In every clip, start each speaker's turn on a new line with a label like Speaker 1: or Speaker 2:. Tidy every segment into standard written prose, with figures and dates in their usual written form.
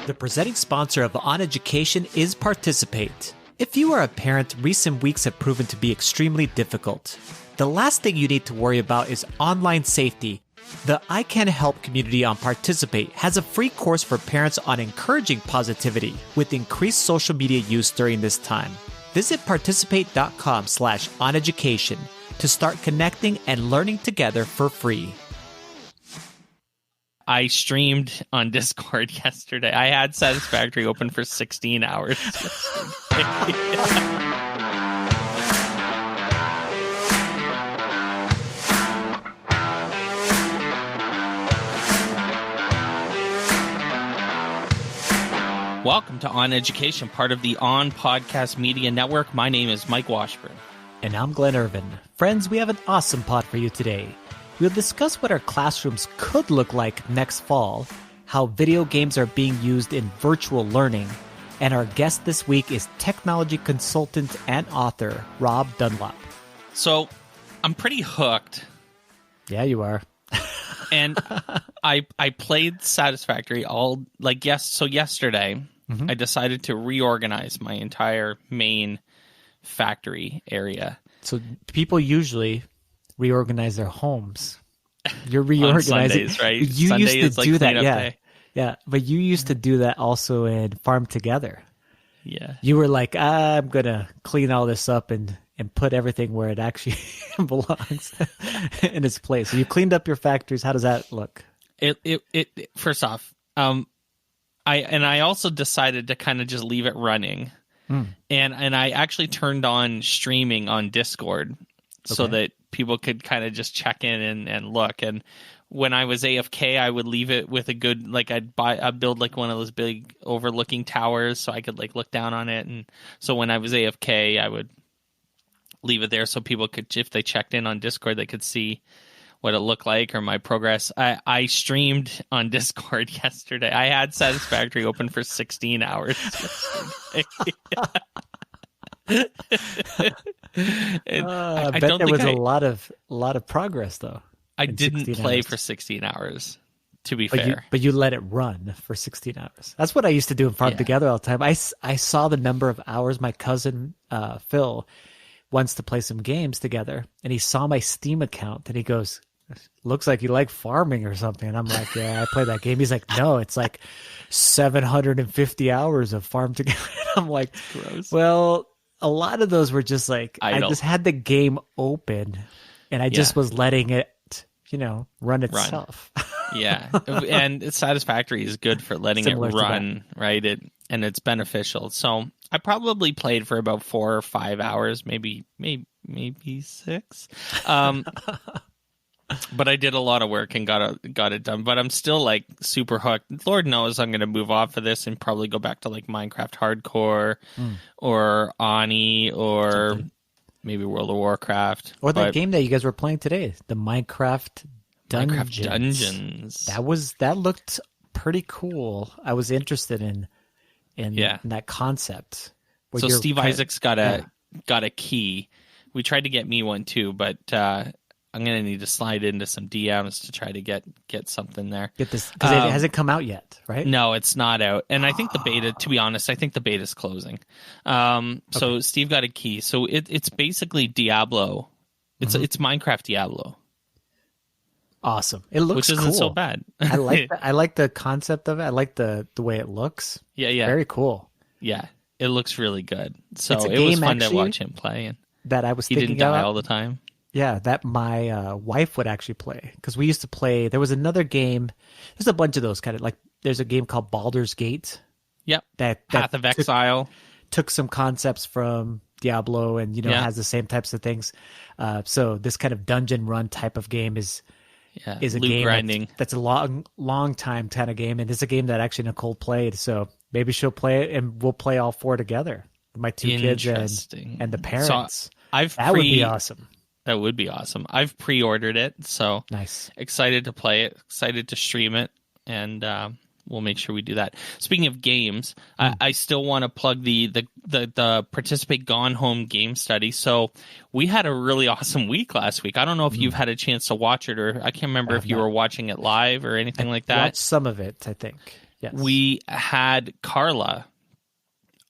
Speaker 1: The presenting sponsor of OnEducation is Participate. If you are a parent, recent weeks have proven to be extremely difficult. The last thing you need to worry about is online safety. The I Can Help community on Participate has a free course for parents on encouraging positivity with increased social media use during this time. Visit participate.com/oneducation to start connecting and learning together for free.
Speaker 2: I streamed on Discord yesterday. I had Satisfactory open for 16 hours. Welcome to On Education, part of the On Podcast Media Network. My name is Mike Washburn.
Speaker 1: And I'm Glen Irvin. Friends, we have an awesome pod for you today. We'll discuss what our classrooms could look like next fall, how video games are being used in virtual learning, and our guest this week is technology consultant and author Rob Dunlop.
Speaker 2: So, I'm pretty hooked.
Speaker 1: Yeah, you are.
Speaker 2: And I played Satisfactory yesterday, I decided to reorganize my entire main factory area.
Speaker 1: So people usually reorganize their homes. You're reorganizing.
Speaker 2: On Sundays, right?
Speaker 1: You
Speaker 2: Sunday
Speaker 1: used to do that, yeah.
Speaker 2: Day.
Speaker 1: Yeah, but you used to do that also in Farm Together.
Speaker 2: Yeah.
Speaker 1: You were like, I'm going to clean all this up and put everything where it actually belongs in its place. So you cleaned up your factories. How does that look?
Speaker 2: It first off, I also decided to kind of just leave it running. And I actually turned on streaming on Discord so that people could kind of just check in and look. And when I was AFK, I would leave it with a good, I'd build like one of those big overlooking towers so I could like look down on it. And so when I was AFK, I would leave it there so people could, if they checked in on Discord, they could see what it looked like or my progress. I streamed on Discord yesterday. I had Satisfactory open for 16 hours.
Speaker 1: I bet there was a lot of progress though.
Speaker 2: I didn't play for 16 hours, to be fair.
Speaker 1: But you let it run for 16 hours. That's what I used to do in Farm Together all the time. I saw the number of hours my cousin Phil wants to play some games together, and he saw my Steam account, and he goes, looks like you like farming or something. And I'm like, yeah, I play that game. He's like, no, it's like 750 hours of Farm Together. And I'm like, gross. Well, a lot of those were just like, I just had the game open, and I just was letting it, run itself.
Speaker 2: Yeah. And Satisfactory is good for letting it run, right? And it's beneficial. So I probably played for about 4 or 5 hours, maybe 6. But I did a lot of work and got it done. But I'm still like super hooked. Lord knows I'm going to move off of this and probably go back to like Minecraft Hardcore or Oni or maybe World of Warcraft.
Speaker 1: Or that game that you guys were playing today, the Minecraft Dungeons.
Speaker 2: Minecraft Dungeons.
Speaker 1: That looked pretty cool. I was interested in that concept.
Speaker 2: So Steve Isaac's got a key. We tried to get me one too, but I'm going to need to slide into some DMs to try to get something there.
Speaker 1: Get this, because it hasn't come out yet, right?
Speaker 2: No, it's not out. And I think the beta, to be honest, beta's closing. So Steve got a key. So it's basically Diablo. It's Minecraft Diablo.
Speaker 1: Awesome. It looks
Speaker 2: which isn't
Speaker 1: cool.
Speaker 2: so bad.
Speaker 1: I like the concept of it. I like the way it looks.
Speaker 2: Yeah.
Speaker 1: Very cool.
Speaker 2: Yeah. It looks really good. So it was fun to watch him play. And
Speaker 1: that I was
Speaker 2: he
Speaker 1: thinking
Speaker 2: didn't die all the time.
Speaker 1: Yeah, that my wife would actually play, because we used to play. There was another game. There's a bunch of those kind of like. There's a game called Baldur's Gate.
Speaker 2: Yep.
Speaker 1: That
Speaker 2: Path of Exile
Speaker 1: took some concepts from Diablo and has the same types of things. So this kind of dungeon run type of game is a game
Speaker 2: grinding.
Speaker 1: That's a long time kind of game, and it's a game that actually Nicole played. So maybe she'll play it, and we'll play all 4 together. My 2 kids and the parents.
Speaker 2: So
Speaker 1: that would be awesome.
Speaker 2: That would be awesome. I've pre-ordered it, so
Speaker 1: nice. Excited
Speaker 2: to play it, excited to stream it, and we'll make sure we do that. Speaking of games, I still want to plug the Participate Gone Home game study. So we had a really awesome week last week. I don't know if you've had a chance to watch it, or I can't remember if you were watching it live or anything like that.
Speaker 1: Watched some of it, I think. Yes.
Speaker 2: we had Carla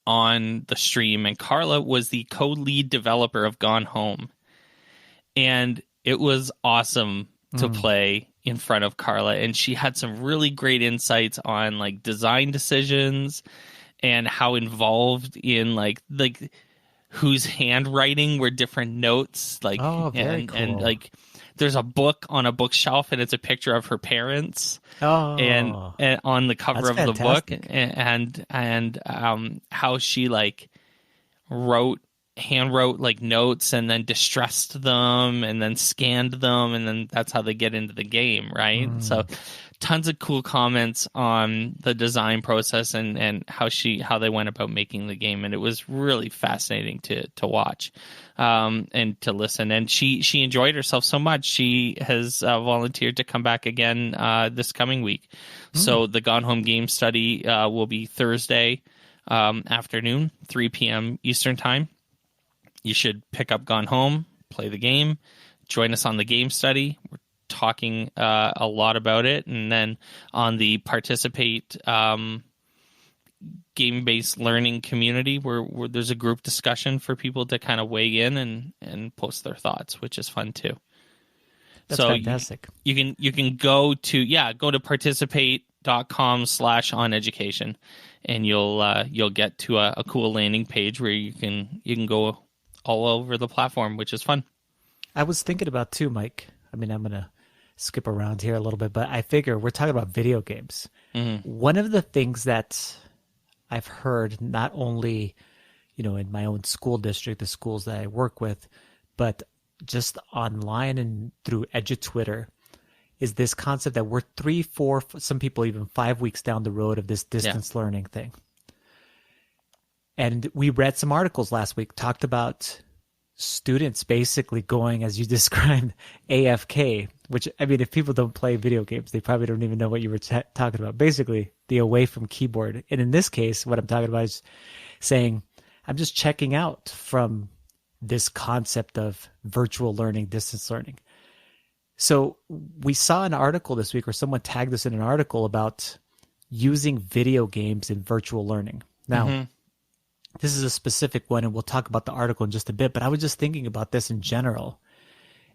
Speaker 2: on the stream, and Carla was the co-lead developer of Gone Home. And it was awesome to play in front of Carla, and she had some really great insights on like design decisions and how involved in like whose handwriting were different notes, like
Speaker 1: very cool.
Speaker 2: and like there's a book on a bookshelf and it's a picture of her parents and on the cover of the book, and how she like hand wrote like notes and then distressed them and then scanned them, and then that's how they get into the game, right? So tons of cool comments on the design process and how they went about making the game, and it was really fascinating to watch and to listen. And she enjoyed herself so much, she has volunteered to come back again this coming week. So the Gone Home game study will be Thursday afternoon, 3 p.m. Eastern time. You should pick up Gone Home, play the game, join us on the game study. We're talking a lot about it. And then on the Participate game-based learning community, where there's a group discussion for people to kind of weigh in and post their thoughts, which is fun too.
Speaker 1: That's fantastic.
Speaker 2: You can go to participate.com/OnEducation, and you'll get to a cool landing page where you can go all over the platform, which is fun.
Speaker 1: I was thinking about too, Mike. I mean, I'm gonna skip around here a little bit, but I figure we're talking about video games. One of the things that I've heard, not only in my own school district, the schools that I work with, but just online and through EduTwitter, is this concept that we're 3, 4, some people even 5 weeks down the road of this distance learning thing. And we read some articles last week, talked about students basically going, as you described, AFK, which, I mean, if people don't play video games, they probably don't even know what you were talking about. Basically, the away from keyboard. And in this case, what I'm talking about is saying, I'm just checking out from this concept of virtual learning, distance learning. So we saw an article this week, or someone tagged us in an article about using video games in virtual learning. Now, this is a specific one, and we'll talk about the article in just a bit, but I was just thinking about this in general.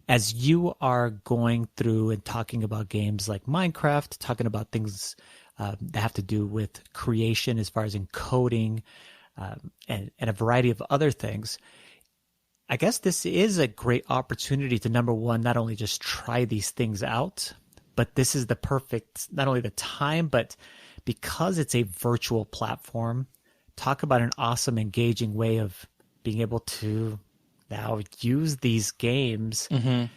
Speaker 1: As you are going through and talking about games like Minecraft, talking about things that have to do with creation as far as encoding and a variety of other things, I guess this is a great opportunity to, number one, not only just try these things out, but this is the perfect, not only the time, but because it's a virtual platform, talk about an awesome, engaging way of being able to now use these games. And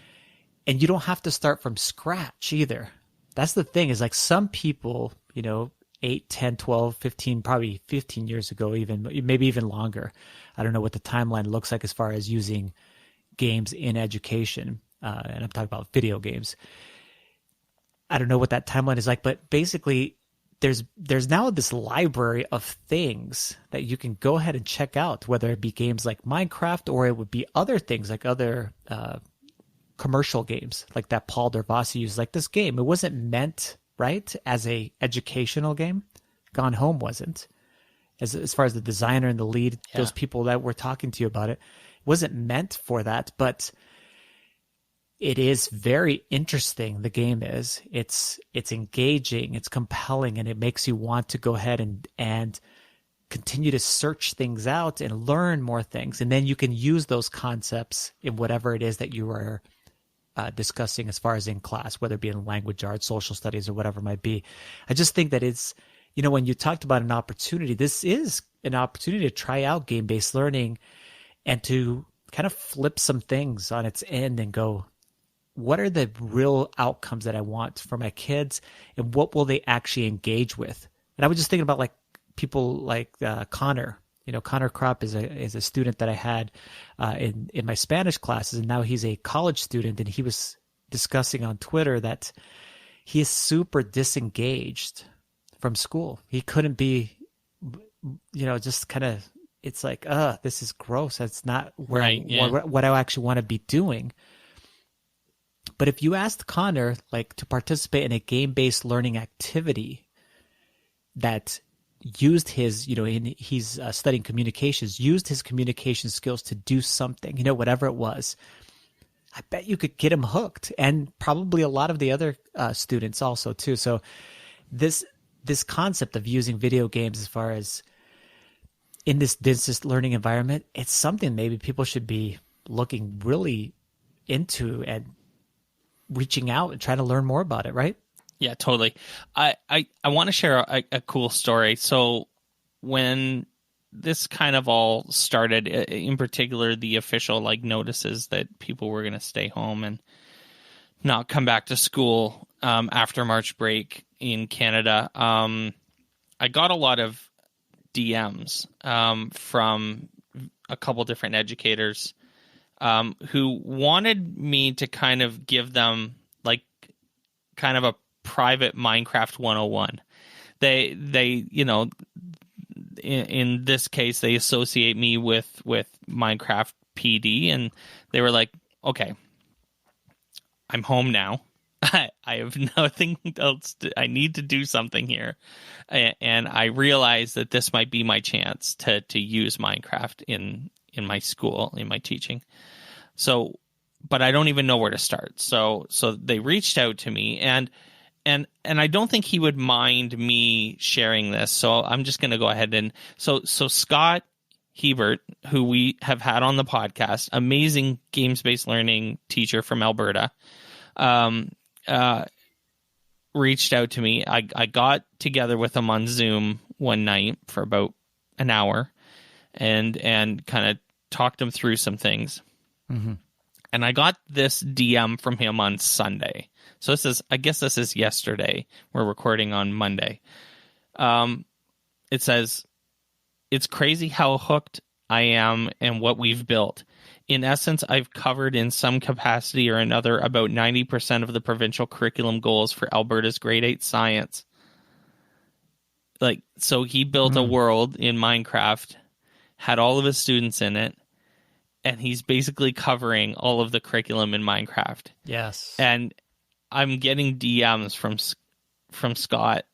Speaker 1: you don't have to start from scratch either. That's the thing, is like some people, 8, 10, 12, 15, probably 15 years ago, even maybe even longer. I don't know what the timeline looks like as far as using games in education. And I'm talking about video games. I don't know what that timeline is like, but basically there's now this library of things that you can go ahead and check out, whether it be games like Minecraft or it would be other things like other commercial games like that Paul Dervasi used. Like this game, it wasn't meant, right, as a educational game. Gone Home wasn't. As far as the designer and the lead, those people that were talking to you about it wasn't meant for that, but it is very interesting. The game is. It's engaging, it's compelling, and it makes you want to go ahead and continue to search things out and learn more things. And then you can use those concepts in whatever it is that you are discussing as far as in class, whether it be in language arts, social studies, or whatever it might be. I just think that it's, when you talked about an opportunity, this is an opportunity to try out game-based learning and to kind of flip some things on its end and go, what are the real outcomes that I want for my kids, and what will they actually engage with? And I was just thinking about like people like Connor. Connor Kropp is a student that I had in my Spanish classes, and now he's a college student, and he was discussing on Twitter that he is super disengaged from school. He couldn't be, just kind of, it's like, this is gross. That's not where what I actually want to be doing. But if you asked Connor, like, to participate in a game-based learning activity, that used his, he's studying communications, used his communication skills to do something, whatever it was. I bet you could get him hooked, and probably a lot of the other students also too. So this concept of using video games as far as in this distance learning environment, it's something maybe people should be looking really into and reaching out and trying to learn more about it, right?
Speaker 2: Yeah, totally. I want to share a cool story. So when this kind of all started, in particular, the official notices that people were going to stay home and not come back to school after March break in Canada, I got a lot of DMs from a couple different educators who wanted me to kind of give them kind of a private Minecraft 101. They in this case, they associate me with Minecraft PD, and they were like, okay, I'm home now. I have nothing else. I need to do something here. And I realized that this might be my chance to use Minecraft in my school, in my teaching. So, but I don't even know where to start. So they reached out to me, and I don't think he would mind me sharing this. So I'm just going to go ahead and so Scott Hebert, who we have had on the podcast, amazing games-based learning teacher from Alberta, reached out to me. I got together with him on Zoom one night for about an hour and kind of talked him through some things. Mm-hmm. And I got this DM from him on Sunday. So I guess this is yesterday. We're recording on Monday. It says, "It's crazy how hooked I am and what we've built. In essence, I've covered in some capacity or another about 90% of the provincial curriculum goals for Alberta's grade 8 science." So he built a world in Minecraft, had all of his students in it, and he's basically covering all of the curriculum in Minecraft.
Speaker 1: Yes.
Speaker 2: And I'm getting DMs from Scott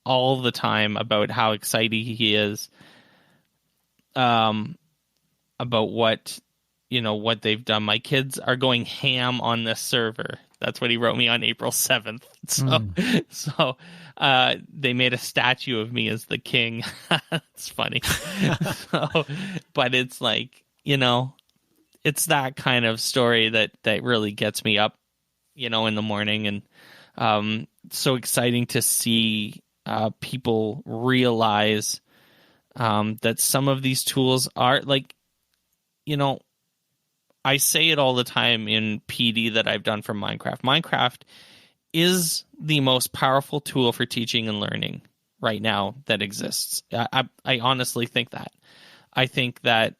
Speaker 2: all the time about how excited he is about what they've done. My kids are going ham on this server. That's what he wrote me on April 7th. So they made a statue of me as the king. It's funny. But it's it's that kind of story that really gets me up, in the morning. And so exciting to see people realize that some of these tools are I say it all the time in PD that I've done for Minecraft. Minecraft is the most powerful tool for teaching and learning right now that exists. I honestly think that. I think that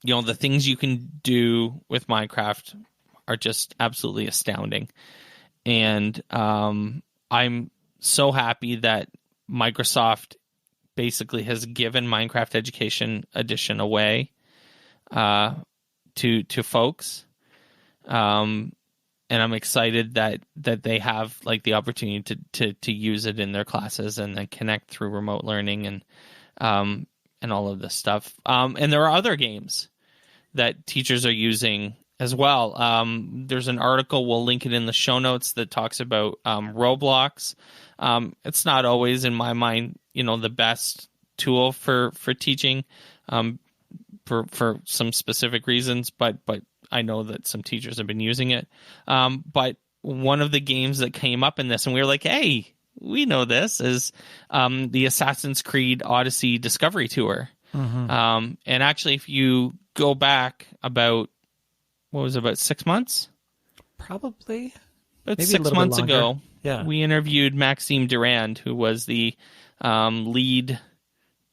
Speaker 2: the things you can do with Minecraft are just absolutely astounding. And I'm so happy that Microsoft basically has given Minecraft Education Edition away to folks. And I'm excited that they have the opportunity to use it in their classes and then connect through remote learning and all of this stuff. And there are other games that teachers are using as well. There's an article, we'll link it in the show notes, that talks about Roblox. It's not always, in my mind, the best tool for teaching for some specific reasons, but I know that some teachers have been using it. But one of the games that came up in this, and we were like, hey, we know this, is the Assassin's Creed Odyssey Discovery Tour. Mm-hmm. And actually, if you go back about 6 months?
Speaker 1: Probably.
Speaker 2: About maybe 6 months ago, we interviewed Maxime Durand, who was the lead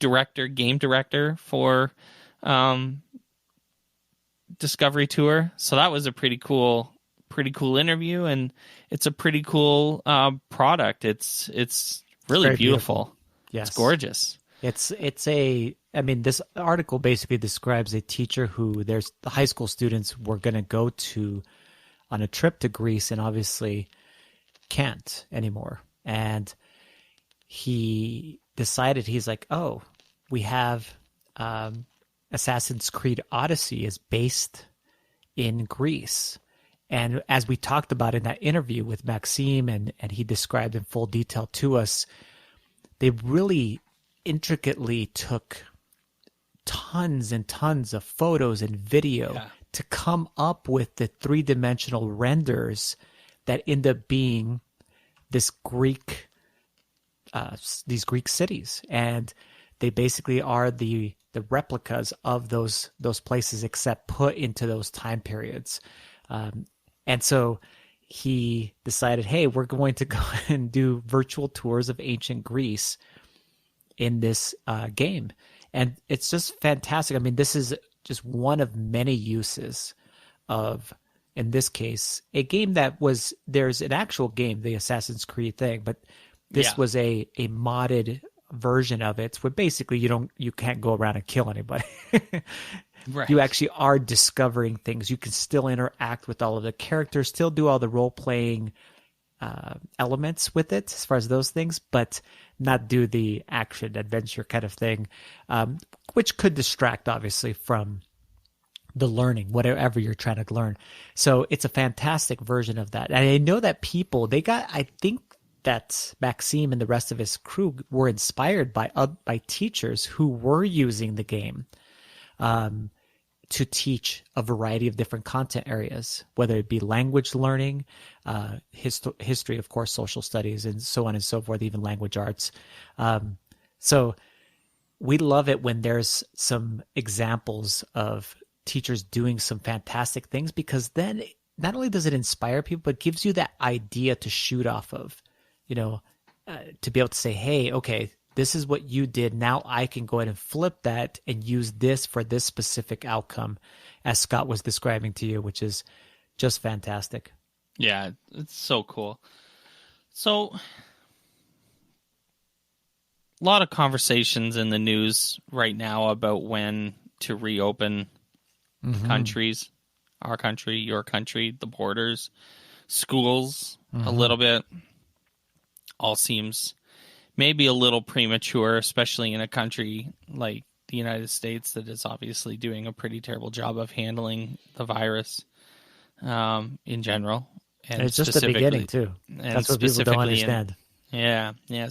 Speaker 2: game director for Discovery Tour. So that was a pretty cool interview, and it's a pretty cool product. It's really beautiful. Yes. It's gorgeous.
Speaker 1: This article basically describes a teacher who the high school students were going to go to on a trip to Greece and obviously can't anymore. And he decided, he's like, oh, we have Assassin's Creed Odyssey is based in Greece. And as we talked about in that interview with Maxime, and he described in full detail to us, they really intricately took tons and tons of photos and video to come up with the three-dimensional renders that end up being this these Greek cities. And they basically are the replicas of those places, except put into those time periods. And so he decided, hey, we're going to go and do virtual tours of ancient Greece in this game. And it's just fantastic. I mean, this is just one of many uses of, in this case, a game that was, there's an actual game, the Assassin's Creed thing, but this was a modded version of it where basically you can't go around and kill anybody.
Speaker 2: Right.
Speaker 1: You actually are discovering things. You can still interact with all of the characters, still do all the role-playing elements with it as far as those things, but not do the action adventure kind of thing, which could distract, obviously, from the learning, whatever you're trying to learn. So it's a fantastic version of that. And I know that people, I think that Maxime and the rest of his crew were inspired by teachers who were using the game to teach a variety of different content areas, whether it be language learning, history, of course, social studies, and so on and so forth, even language arts. So we love it when there's some examples of teachers doing some fantastic things, because then not only does it inspire people, but gives you that idea to shoot off of, to be able to say, hey, okay, this is what you did. Now I can go ahead and flip that and use this for this specific outcome, as Scott was describing to you, which is just fantastic.
Speaker 2: Yeah, it's so cool. So, a lot of conversations in the news right now about when to reopen countries, our country, your country, the borders, schools, a little bit. All seems maybe a little premature, especially in a country like the United States that is obviously doing a pretty terrible job of handling the virus in general.
Speaker 1: And it's just the beginning, too. That's what people don't understand.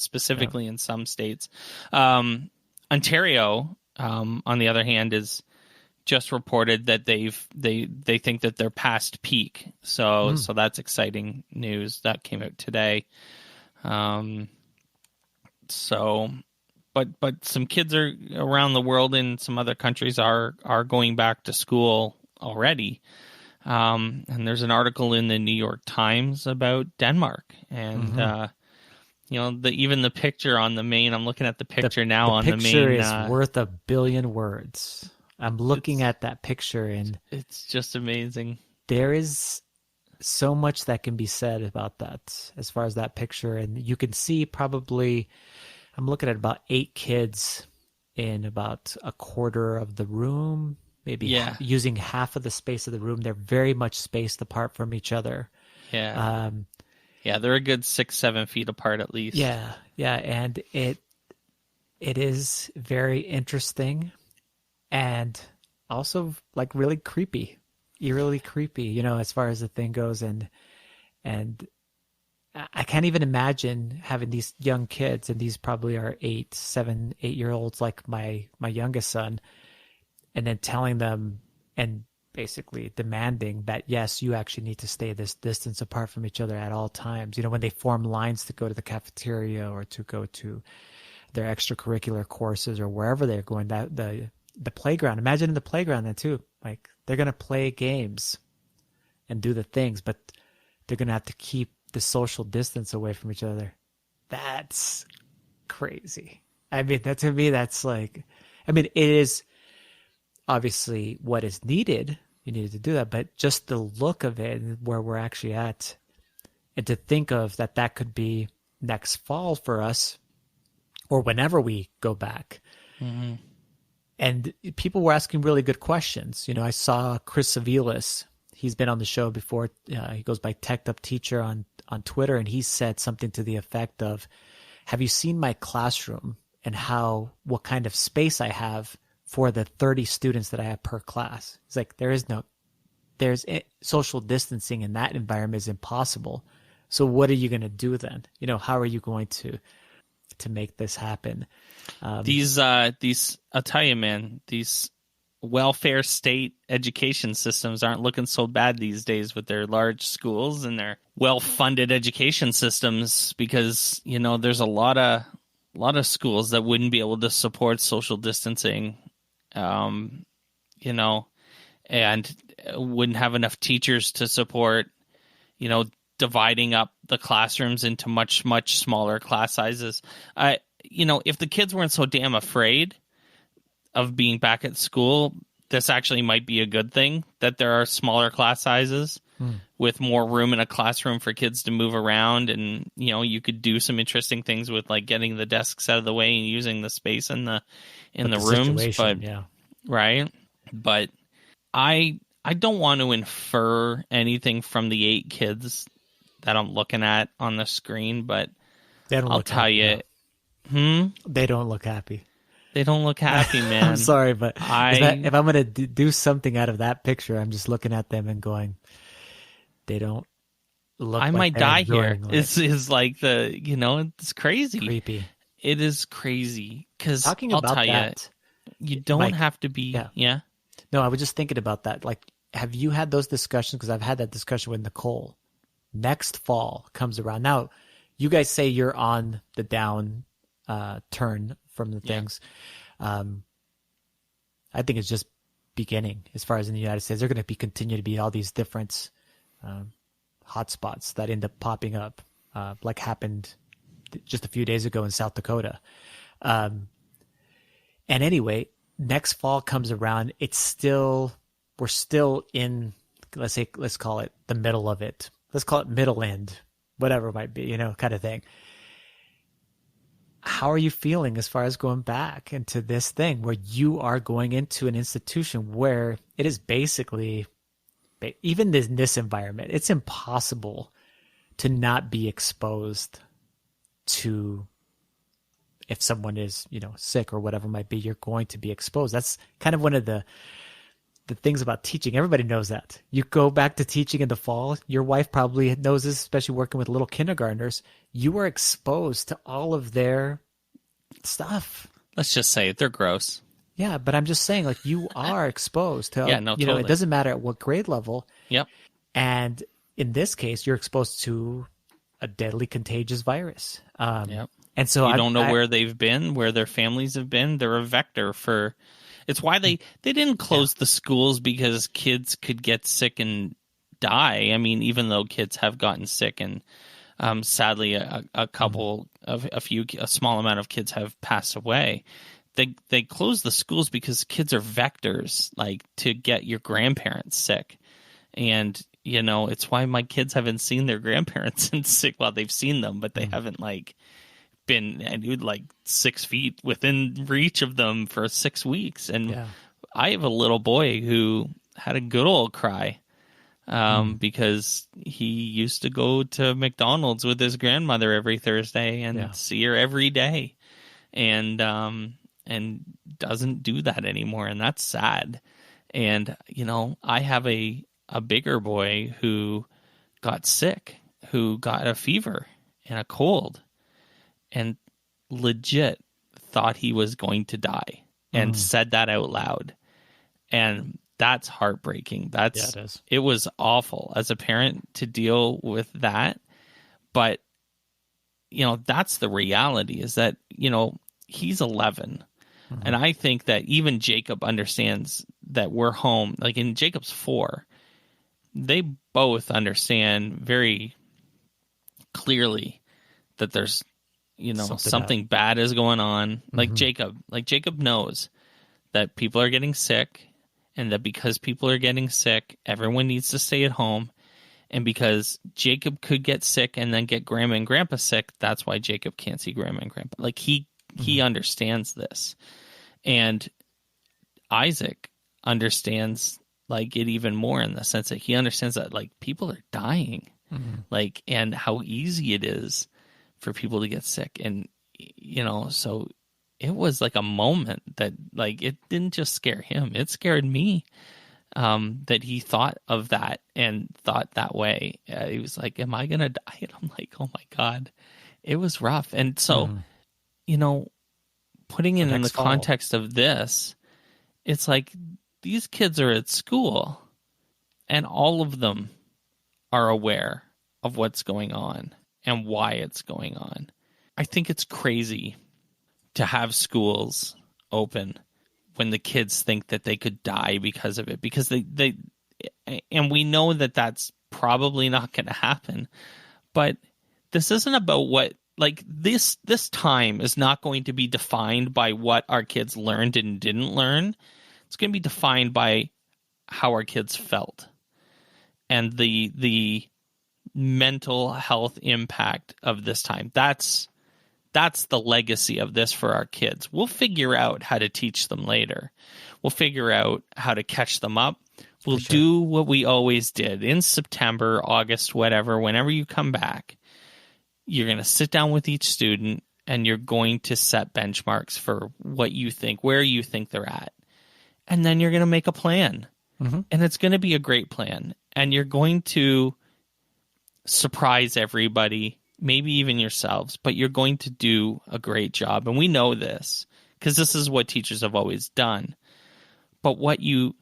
Speaker 2: Specifically in some states. Ontario, on the other hand, is just reported that they think that they're past peak. So that's exciting news. That came out today. But some kids are around the world in some other countries are going back to school already. And there's an article in the New York Times about Denmark, and even the picture on the main. I'm looking at the picture now on the main. The picture is
Speaker 1: worth a billion words. I'm looking at that picture, and
Speaker 2: it's just amazing.
Speaker 1: There is so much that can be said about that as far as that picture, and you can see probably, I'm looking at about 8 kids in about a quarter of the room, maybe using half of the space of the room. They're very much spaced apart from each other.
Speaker 2: They're a good 6-7 feet apart at least.
Speaker 1: And it is very interesting, and also like really creepy, eerily creepy, as far as the thing goes. And I can't even imagine having these young kids, and these probably are 8-year-olds like my youngest son, and then telling them and basically demanding that, yes, you actually need to stay this distance apart from each other at all times. When they form lines to go to the cafeteria or to go to their extracurricular courses or wherever they're going, that the playground, imagine in the playground then too, like they're going to play games and do the things, but they're going to have to keep the social distance away from each other. That's crazy. I mean, to me, that's like, it is obviously what is needed. You needed to do that, but just the look of it and where we're actually at, and to think of that could be next fall for us or whenever we go back.
Speaker 2: Mm-hmm.
Speaker 1: And people were asking really good questions. I saw Chris Aviles. He's been on the show before. He goes by Teched Up Teacher on Twitter, and he said something to the effect of, have you seen my classroom and what kind of space I have for the 30 students that I have per class? It's like, social distancing in that environment is impossible. So what are you going to do then? How are you going to make this happen?
Speaker 2: I'll tell you, man, these welfare state education systems aren't looking so bad these days with their large schools and their well-funded education systems, because there's a lot of schools that wouldn't be able to support social distancing, and wouldn't have enough teachers to support dividing up the classrooms into much smaller class sizes. If the kids weren't so damn afraid of being back at school, this actually might be a good thing, that there are smaller class sizes with more room in a classroom for kids to move around. And, you could do some interesting things with like getting the desks out of the way and using the space in the rooms. But,
Speaker 1: yeah.
Speaker 2: Right. But I don't want to infer anything from the 8 kids that I'm looking at on the screen, but I'll tell you,
Speaker 1: they don't look happy.
Speaker 2: They don't look happy, man.
Speaker 1: I'm sorry, but if I'm going to do something out of that picture, I'm just looking at them and going, they don't look.
Speaker 2: I might die here. It's like it's crazy,
Speaker 1: creepy.
Speaker 2: It is crazy, because I'll
Speaker 1: about
Speaker 2: tell
Speaker 1: that,
Speaker 2: you don't
Speaker 1: Mike,
Speaker 2: have to be. Yeah.
Speaker 1: No, I was just thinking about that. Like, have you had those discussions? Because I've had that discussion with Nicole. Next fall comes around. Now, you guys say you're on the down turn from the things. I think it's just beginning as far as in the United States. There are going to continue to be all these different hotspots that end up popping up, like happened just a few days ago in South Dakota. And anyway, next fall comes around. We're still in, let's call it the middle of it. Let's call it middle end, whatever it might be, kind of thing. How are you feeling as far as going back into this thing where you are going into an institution where it is basically, even in this environment, it's impossible to not be exposed to, if someone is, sick or whatever it might be, you're going to be exposed. That's kind of one of the things about teaching. Everybody knows that. You go back to teaching in the fall, your wife probably knows this, especially working with little kindergartners. You are exposed to all of their stuff.
Speaker 2: Let's just say they're gross.
Speaker 1: Yeah, but I'm just saying, like, you are exposed to,
Speaker 2: totally.
Speaker 1: It doesn't matter at what grade level.
Speaker 2: Yep.
Speaker 1: And in this case, you're exposed to a deadly contagious virus.
Speaker 2: Yep.
Speaker 1: And so
Speaker 2: you don't know where they've been, where their families have been. They're a vector for. It's why they didn't close the schools, because kids could get sick and die. I mean, even though kids have gotten sick, and sadly, a small amount of kids have passed away. They closed the schools because kids are vectors, like, to get your grandparents sick. And it's why my kids haven't seen their grandparents and sick. Well, they've seen them, but they haven't been 6 feet within reach of them for 6 weeks. And I have a little boy who had a good old cry because he used to go to McDonald's with his grandmother every Thursday and see her every day, and doesn't do that anymore. And that's sad. And, I have a bigger boy who got sick, who got a fever and a cold, and legit thought he was going to die, and said that out loud. And that's heartbreaking.
Speaker 1: It is.
Speaker 2: It was awful as a parent to deal with that. But, that's the reality, is that, he's 11. And I think that even Jacob understands that we're home. Like, in Jacob's 4, they both understand very clearly that there's, something bad is going on. Like Jacob knows that people are getting sick, and that because people are getting sick, everyone needs to stay at home. And because Jacob could get sick and then get grandma and grandpa sick, that's why Jacob can't see grandma and grandpa. Like, he understands this. And Isaac understands it even more, in the sense that he understands that people are dying, and how easy it is for people to get sick. And so it was like a moment that, like, it didn't just scare him, it scared me, that he thought of that and thought that way. He was like, am I gonna die? And I'm like, oh my God, it was rough. And so, putting it in the context of this, it's like these kids are at school and all of them are aware of what's going on and why it's going on. I think it's crazy to have schools open when the kids think that they could die because of it, because they and we know that that's probably not going to happen. But this isn't about what, like, this time is not going to be defined by what our kids learned and didn't learn. It's going to be defined by how our kids felt and the mental health impact of this time. That's the legacy of this for our kids. We'll figure out how to teach them later. We'll figure out how to catch them up. We'll do what we always did in September, August, whatever, whenever you come back. You're going to sit down with each student and you're going to set benchmarks for what you think, where you think they're at. And then you're going to make a plan. And it's going to be a great plan. And you're going to surprise everybody, maybe even yourselves, but you're going to do a great job. And we know this because this is what teachers have always done. But what you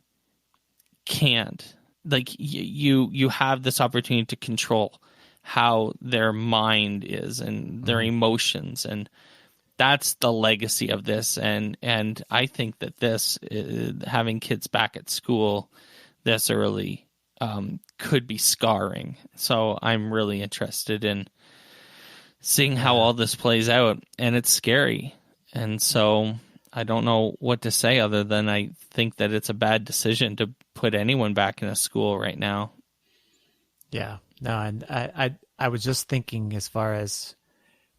Speaker 2: can't, like, you have this opportunity to control how their mind is and their emotions, and that's the legacy of this. And I think that this, having kids back at school this early, could be scarring. So I'm really interested in seeing how all this plays out, and it's scary. And so I don't know what to say other than I think that it's a bad decision to put anyone back in a school right now.
Speaker 1: Yeah, no, and I was just thinking, as far as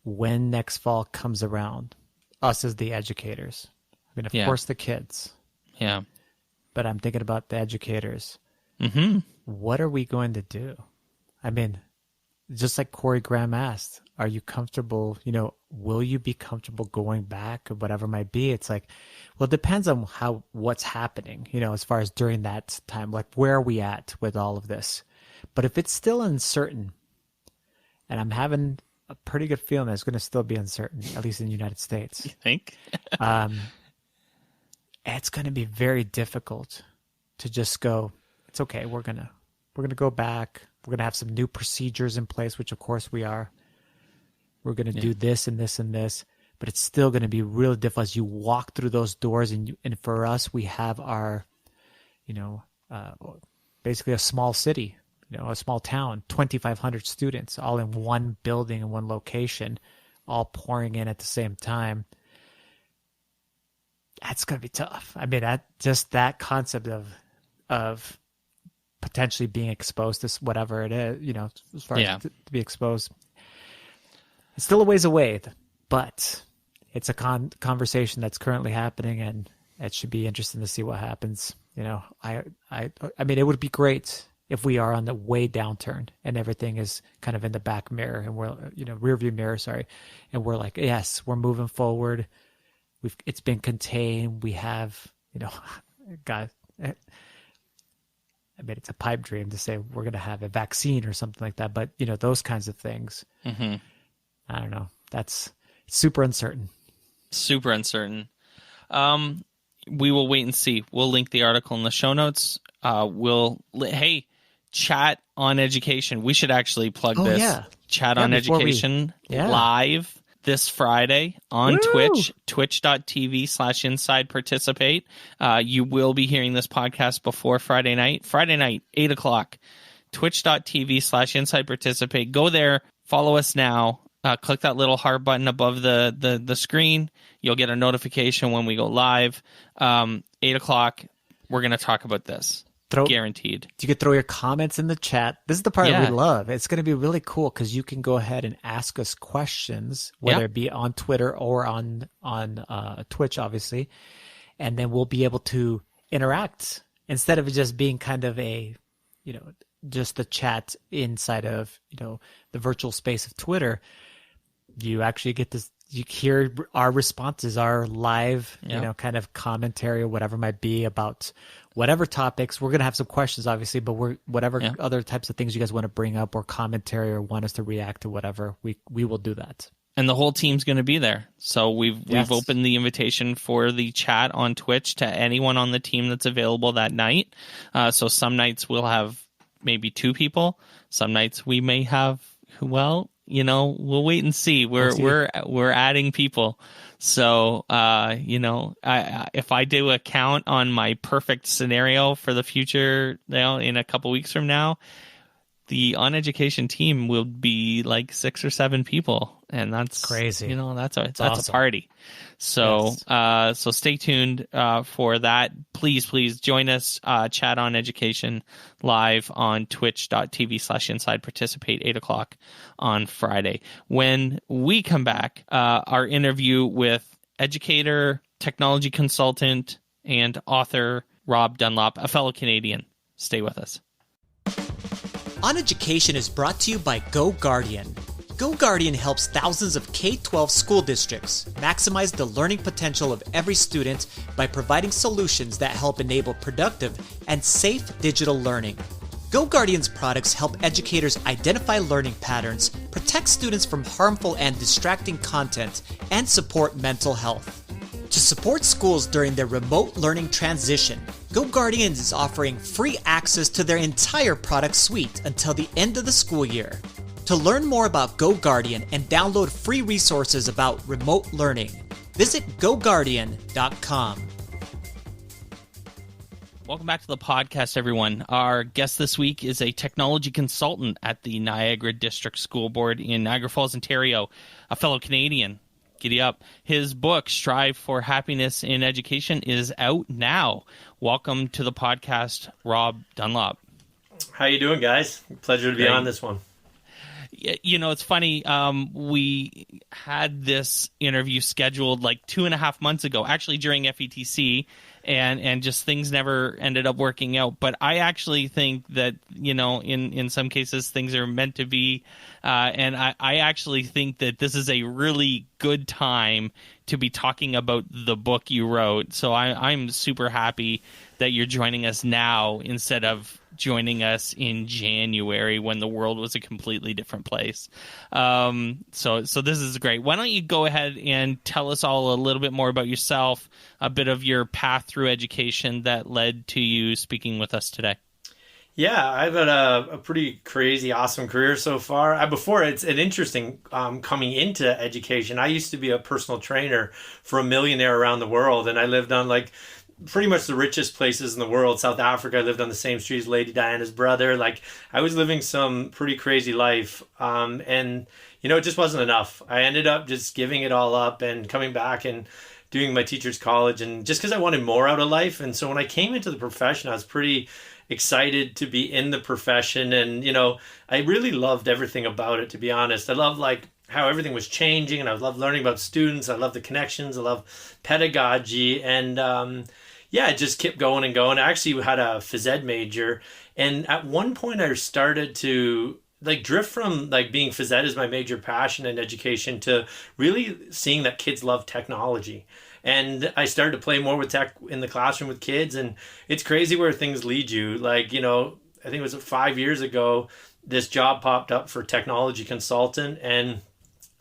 Speaker 1: when next fall comes around, us as the educators. I mean, of course, the kids.
Speaker 2: Yeah.
Speaker 1: But I'm thinking about the educators. What are we going to do? I mean, just like Corey Graham asked, are you comfortable, will you be comfortable going back or whatever it might be? It's like, well, it depends on what's happening, as far as during that time, like, where are we at with all of this? But if it's still uncertain, and I'm having a pretty good feeling that it's going to still be uncertain, at least in the United States.
Speaker 2: You think?
Speaker 1: It's going to be very difficult to just go, it's okay, we're going to go back. We're going to have some new procedures in place, which of course we are. We're going to do this and this and this, but it's still going to be really difficult as you walk through those doors. And for us, we have our, basically a small city, a small town, 2,500 students, all in one building in one location, all pouring in at the same time. That's going to be tough. I mean, that concept of potentially being exposed to whatever it is, as far as to be exposed, it's still a ways away, but it's a conversation that's currently happening, and it should be interesting to see what happens. I mean, it would be great if we are on the way downturn and everything is kind of in the back mirror and we're, rear view mirror, sorry. And we're like, yes, we're moving forward. It's been contained. We have, God, I mean, it's a pipe dream to say we're going to have a vaccine or something like that. But, those kinds of things, I don't know. That's super uncertain.
Speaker 2: Super uncertain. We will wait and see. We'll link the article in the show notes. Hey, Chat on Education. We should actually plug this. Yeah. Chat on Education live this Friday on Twitch, twitch.tv/inside participate. You will be hearing this podcast before Friday night, 8 o'clock, twitch.tv/inside participate. Go there, follow us now. Click that little heart button above the screen. You'll get a notification when we go live. 8 o'clock, we're going to talk about this. Guaranteed. You
Speaker 1: could throw your comments in the chat. This is the part we love. It's going to be really cool because you can go ahead and ask us questions, whether it be on Twitter or on Twitch, obviously. And then we'll be able to interact instead of it just being kind of a, just the chat inside of, the virtual space of Twitter. You actually get to you hear our responses, our live, kind of commentary or whatever it might be about whatever topics. We're going to have some questions, obviously, but whatever other types of things you guys want to bring up or commentary or want us to react to whatever, we will do that.
Speaker 2: And the whole team's going to be there. So we've opened the invitation for the chat on Twitch to anyone on the team that's available that night. So some nights we'll have maybe 2 people. Some nights we may have, we'll wait and see. We're adding people. So, if I do a count on my perfect scenario for the future, in a couple weeks from now, the OnEducation team will be like 6 or 7 people. And that's
Speaker 1: crazy.
Speaker 2: That's
Speaker 1: awesome.
Speaker 2: a party. So, so stay tuned for that. Please join us. Chat on Education live on twitch.tv/inside. Participate 8:00 on Friday. When we come back, our interview with educator, technology consultant, and author Rob Dunlop, a fellow Canadian. Stay with us.
Speaker 3: OnEducation is brought to you by GoGuardian. GoGuardian helps thousands of K-12 school districts maximize the learning potential of every student by providing solutions that help enable productive and safe digital learning. GoGuardian's products help educators identify learning patterns, protect students from harmful and distracting content, and support mental health. To support schools during their remote learning transition, GoGuardian is offering free access to their entire product suite until the end of the school year. To learn more about GoGuardian and download free resources about remote learning, visit GoGuardian.com.
Speaker 2: Welcome back to the podcast, everyone. Our guest this week is a technology consultant at the Niagara District School Board in Niagara Falls, Ontario, a fellow Canadian. Giddy up. His book, Strive for Happiness in Education, is out now. Welcome to the podcast, Rob Dunlop.
Speaker 4: How you doing, guys? Pleasure to be on this one.
Speaker 2: It's funny. We had this interview scheduled like 2.5 months ago, actually during FETC, and just things never ended up working out. But I actually think that, in some cases things are meant to be. And I actually think that this is a really good time to be talking about the book you wrote. So I'm super happy that you're joining us now instead of joining us in January when the world was a completely different place. So this is great. Why don't you go ahead and tell us all a little bit more about yourself, a bit of your path through education that led to you speaking with us today.
Speaker 4: Yeah, I've had a pretty crazy, awesome career so far. Before, it's an interesting coming into education. I used to be a personal trainer for a millionaire around the world, and I lived on pretty much the richest places in the world. South Africa, I lived on the same street as Lady Diana's brother. I was living some pretty crazy life. And, it just wasn't enough. I ended up just giving it all up and coming back and doing my teacher's college, and just because I wanted more out of life. And so when I came into the profession, I was pretty excited to be in the profession. And, I really loved everything about it, to be honest. I loved how everything was changing, and I loved learning about students. I loved the connections. I love pedagogy. And, it just kept going and going. I actually had a phys ed major. And at one point I started to drift from being phys ed as my major passion in education to really seeing that kids love technology. And I started to play more with tech in the classroom with kids, and it's crazy where things lead you. I think it was 5 years ago, this job popped up for technology consultant, and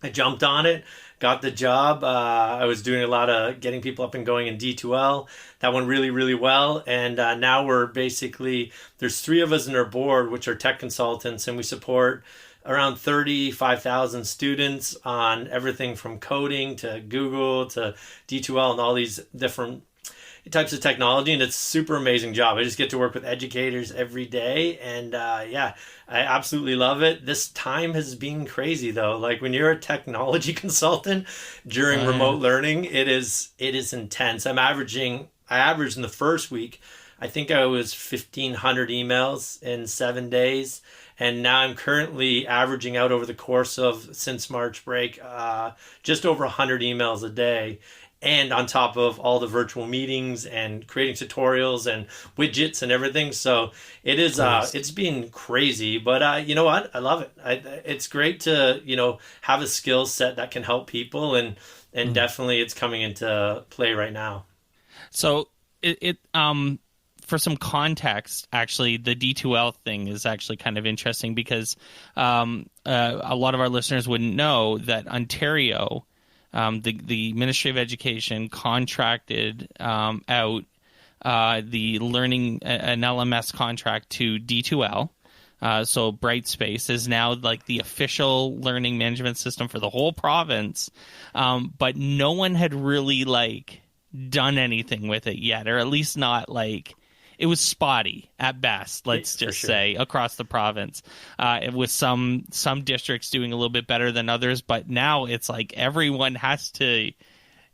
Speaker 4: I jumped on it, got the job. I was doing a lot of getting people up and going in D2L. That went really, really well. And now there's 3 of us in our board, which are tech consultants, and we support around 35,000 students on everything from coding to Google to D2L and all these different types of technology. And it's a super amazing job. I just get to work with educators every day. And I absolutely love it. This time has been crazy though. When you're a technology consultant during remote learning, it is intense. I averaged in the first week, I think I was 1,500 emails in 7 days. And now I'm currently averaging out over the course of since March break, just over 100 emails a day. And on top of all the virtual meetings and creating tutorials and widgets and everything. So it is, it's been crazy, but you know what? I love it. It's great to, have a skill set that can help people, and definitely it's coming into play right now.
Speaker 2: So for some context, actually, the D2L thing is actually kind of interesting because a lot of our listeners wouldn't know that Ontario, the Ministry of Education contracted out the learning an LMS contract to D2L. So Brightspace is now like the official learning management system for the whole province, but no one had really done anything with it yet, or at least not it was spotty at best, let's just say, across the province. It was some districts doing a little bit better than others, but now it's everyone has to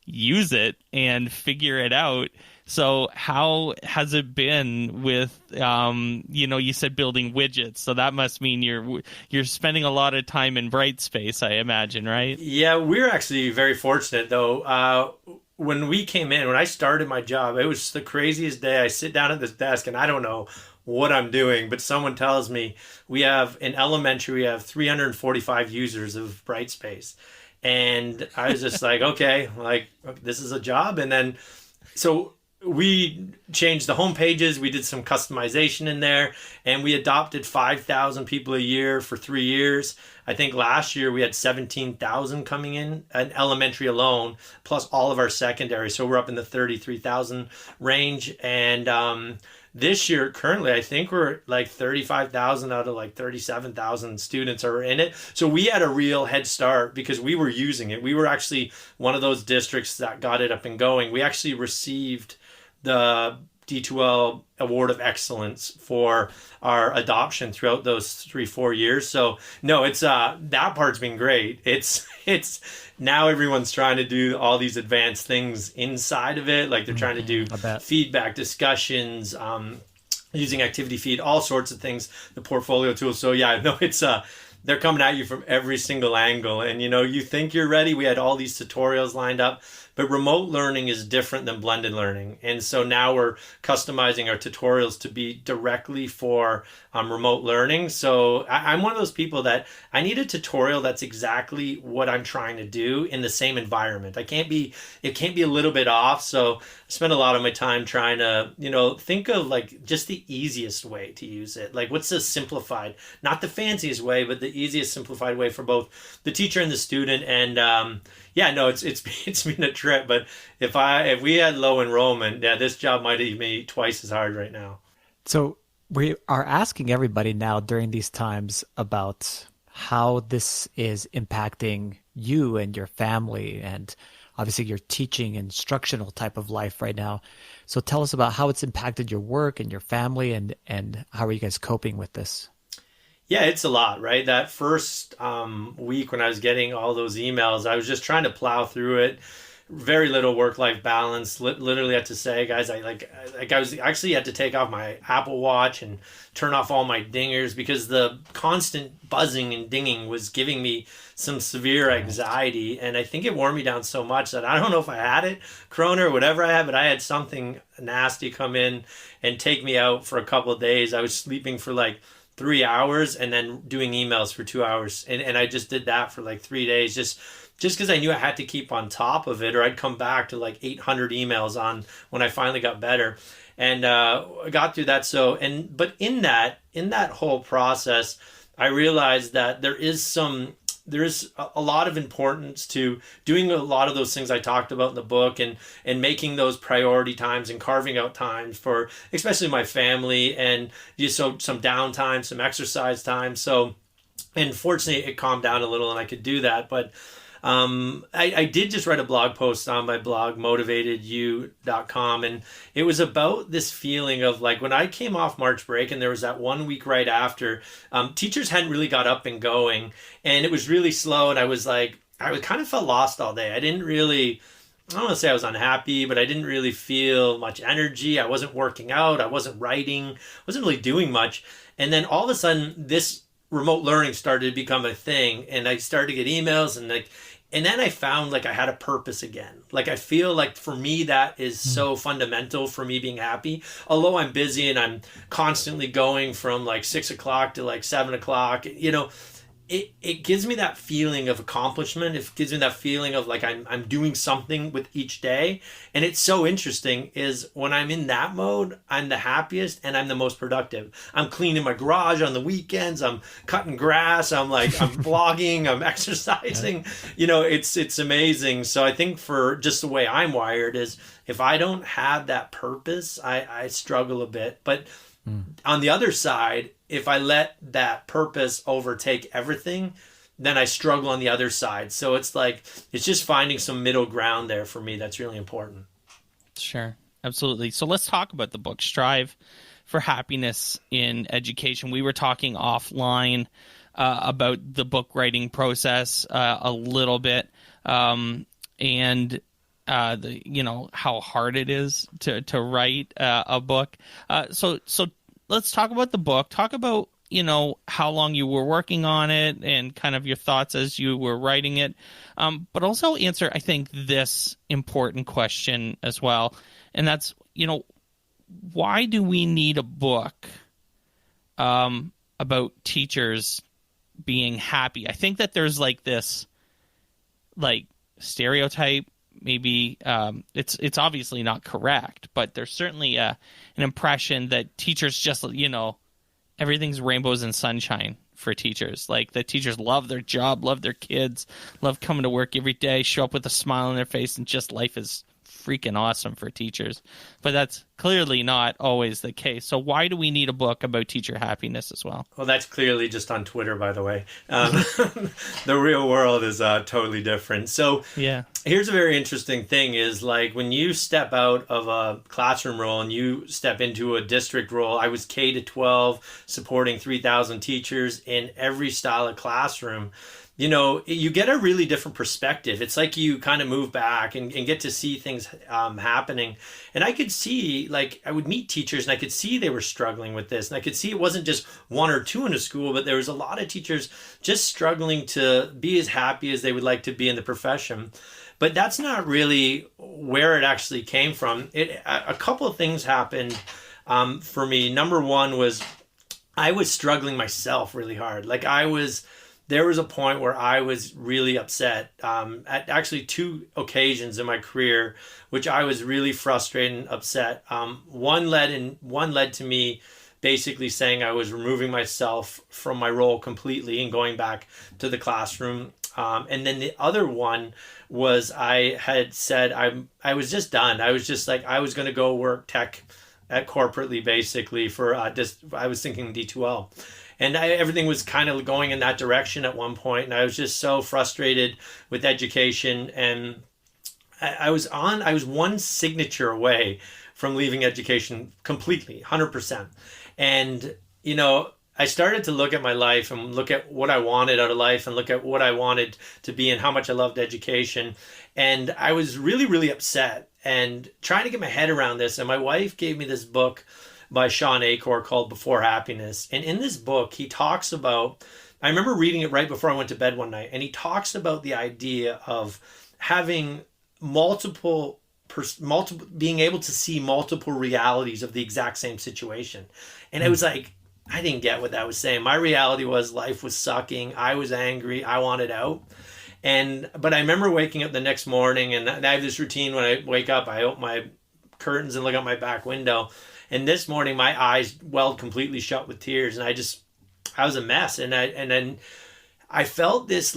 Speaker 2: use it and figure it out. So how has it been with, you said building widgets, so that must mean you're spending a lot of time in Brightspace, I imagine, right?
Speaker 4: Yeah, we're actually very fortunate, though. When I started my job, it was the craziest day. I sit down at this desk and I don't know what I'm doing, but someone tells me we have 345 users of Brightspace. And I was just okay, this is a job. And then, so we changed the home pages. We did some customization in there, and we adopted 5,000 people a year for 3 years. I think last year we had 17,000 coming in elementary alone, plus all of our secondary. So we're up in the 33,000 range. And this year, currently, I think we're 35,000 out of 37,000 students are in it. So we had a real head start because we were using it. We were actually one of those districts that got it up and going. We actually received the D2L Award of Excellence for our adoption throughout those 3-4 years. So no, it's that part's been great. It's now everyone's trying to do all these advanced things inside of it. They're trying to do feedback discussions, using Activity Feed, all sorts of things, the portfolio tools. So yeah, no, it's they're coming at you from every single angle. And you think you're ready. We had all these tutorials lined up. But remote learning is different than blended learning. And so now we're customizing our tutorials to be directly for remote learning. So I'm one of those people that I need a tutorial that's exactly what I'm trying to do in the same environment. It can't be a little bit off. So I spend a lot of my time trying to, think of just the easiest way to use it. What's the simplified, not the fanciest way, but the easiest simplified way for both the teacher and the student. And yeah, no, it's been a trip, but if we had low enrollment, yeah, this job might even be twice as hard right now.
Speaker 1: So we are asking everybody now during these times about how this is impacting you and your family, and obviously your teaching instructional type of life right now. So tell us about how it's impacted your work and your family, and how are you guys coping with this?
Speaker 4: Yeah, it's a lot, right? That first week when I was getting all those emails, I was just trying to plow through it. Very little work-life balance. Literally had to say, guys, I actually had to take off my Apple Watch and turn off all my dingers because the constant buzzing and dinging was giving me some severe anxiety. And I think it wore me down so much that I don't know if I had it, Corona or whatever I had, but I had something nasty come in and take me out for a couple of days. I was sleeping for 3 hours and then doing emails for 2 hours. And I just did that for 3 days, just because I knew I had to keep on top of it, or I'd come back to 800 emails on when I finally got better. And I got through that. But in that whole process, I realized that there is a lot of importance to doing a lot of those things I talked about in the book, and making those priority times and carving out times for especially my family, and just some downtime, some exercise time. So, and fortunately it calmed down a little and I could do that. But I did just write a blog post on my blog, motivatedyou.com, and it was about this feeling of when I came off March break and there was that 1 week right after, teachers hadn't really got up and going, and it was really slow, and I kind of felt lost all day. I don't want to say I was unhappy, but I didn't really feel much energy. I wasn't working out. I wasn't writing. I wasn't really doing much. And then all of a sudden, this remote learning started to become a thing, and I started to get emails, and then I found like I had a purpose again. Like I feel like for me that is so fundamental for me being happy. Although I'm busy and I'm constantly going from like 6 o'clock to like 7 o'clock, it gives me that feeling of accomplishment. It gives me that feeling of like I'm doing something with each day. And it's so interesting is when I'm in that mode, I'm the happiest and I'm the most productive. I'm cleaning my garage on the weekends. I'm cutting grass. I'm blogging. I'm exercising. It's amazing. So I think for just the way I'm wired is if I don't have that purpose, I struggle a bit. But on the other side, if I let that purpose overtake everything, then I struggle on the other side. So it's just finding some middle ground there for me that's really important.
Speaker 2: Sure, absolutely. So let's talk about the book, Strive for Happiness in Education. We were talking offline about the book writing process a little bit, and how hard it is to write a book. So let's talk about the book. Talk about, how long you were working on it and kind of your thoughts as you were writing it. But also answer, I think, this important question as well. And that's, why do we need a book about teachers being happy? I think that there's this stereotype. Maybe it's obviously not correct, but there's certainly an impression that teachers just, everything's rainbows and sunshine for teachers. Like the teachers love their job, love their kids, love coming to work every day, show up with a smile on their face, and just life is freaking awesome for teachers. But that's clearly not always the case. So why do we need a book about teacher happiness as well?
Speaker 4: Well, that's clearly just on Twitter, by the way. The real world is totally different. So
Speaker 2: yeah,
Speaker 4: here's a very interesting thing is when you step out of a classroom role and you step into a district role. I was K to 12 supporting 3,000 teachers in every style of classroom. You get a really different perspective. It's like you kind of move back and get to see things happening. And I could see, I would meet teachers and I could see they were struggling with this. And I could see it wasn't just one or two in a school, but there was a lot of teachers just struggling to be as happy as they would like to be in the profession. But that's not really where it actually came from. A couple of things happened for me. Number one was I was struggling myself really hard. There was a point where I was really upset at actually two occasions in my career, which I was really frustrated and upset. One led to me basically saying I was removing myself from my role completely and going back to the classroom. And then the other one was I had said I was just done. I was just I was going to go work tech at corporately basically for I was thinking D2L. And everything was kind of going in that direction at one point, and I was just so frustrated with education. And I was one signature away from leaving education completely, 100%. And I started to look at my life and look at what I wanted out of life and look at what I wanted to be and how much I loved education. And I was really, really upset and trying to get my head around this. And my wife gave me this book by Sean Acor called Before Happiness. And in this book, he talks about, I remember reading it right before I went to bed one night, and he talks about the idea of having being able to see multiple realities of the exact same situation. And it was I didn't get what that was saying. My reality was life was sucking. I was angry. I wanted out. But I remember waking up the next morning, and I have this routine when I wake up, I open my curtains and look out my back window. And this morning, my eyes welled completely shut with tears, and I was a mess. And then I felt this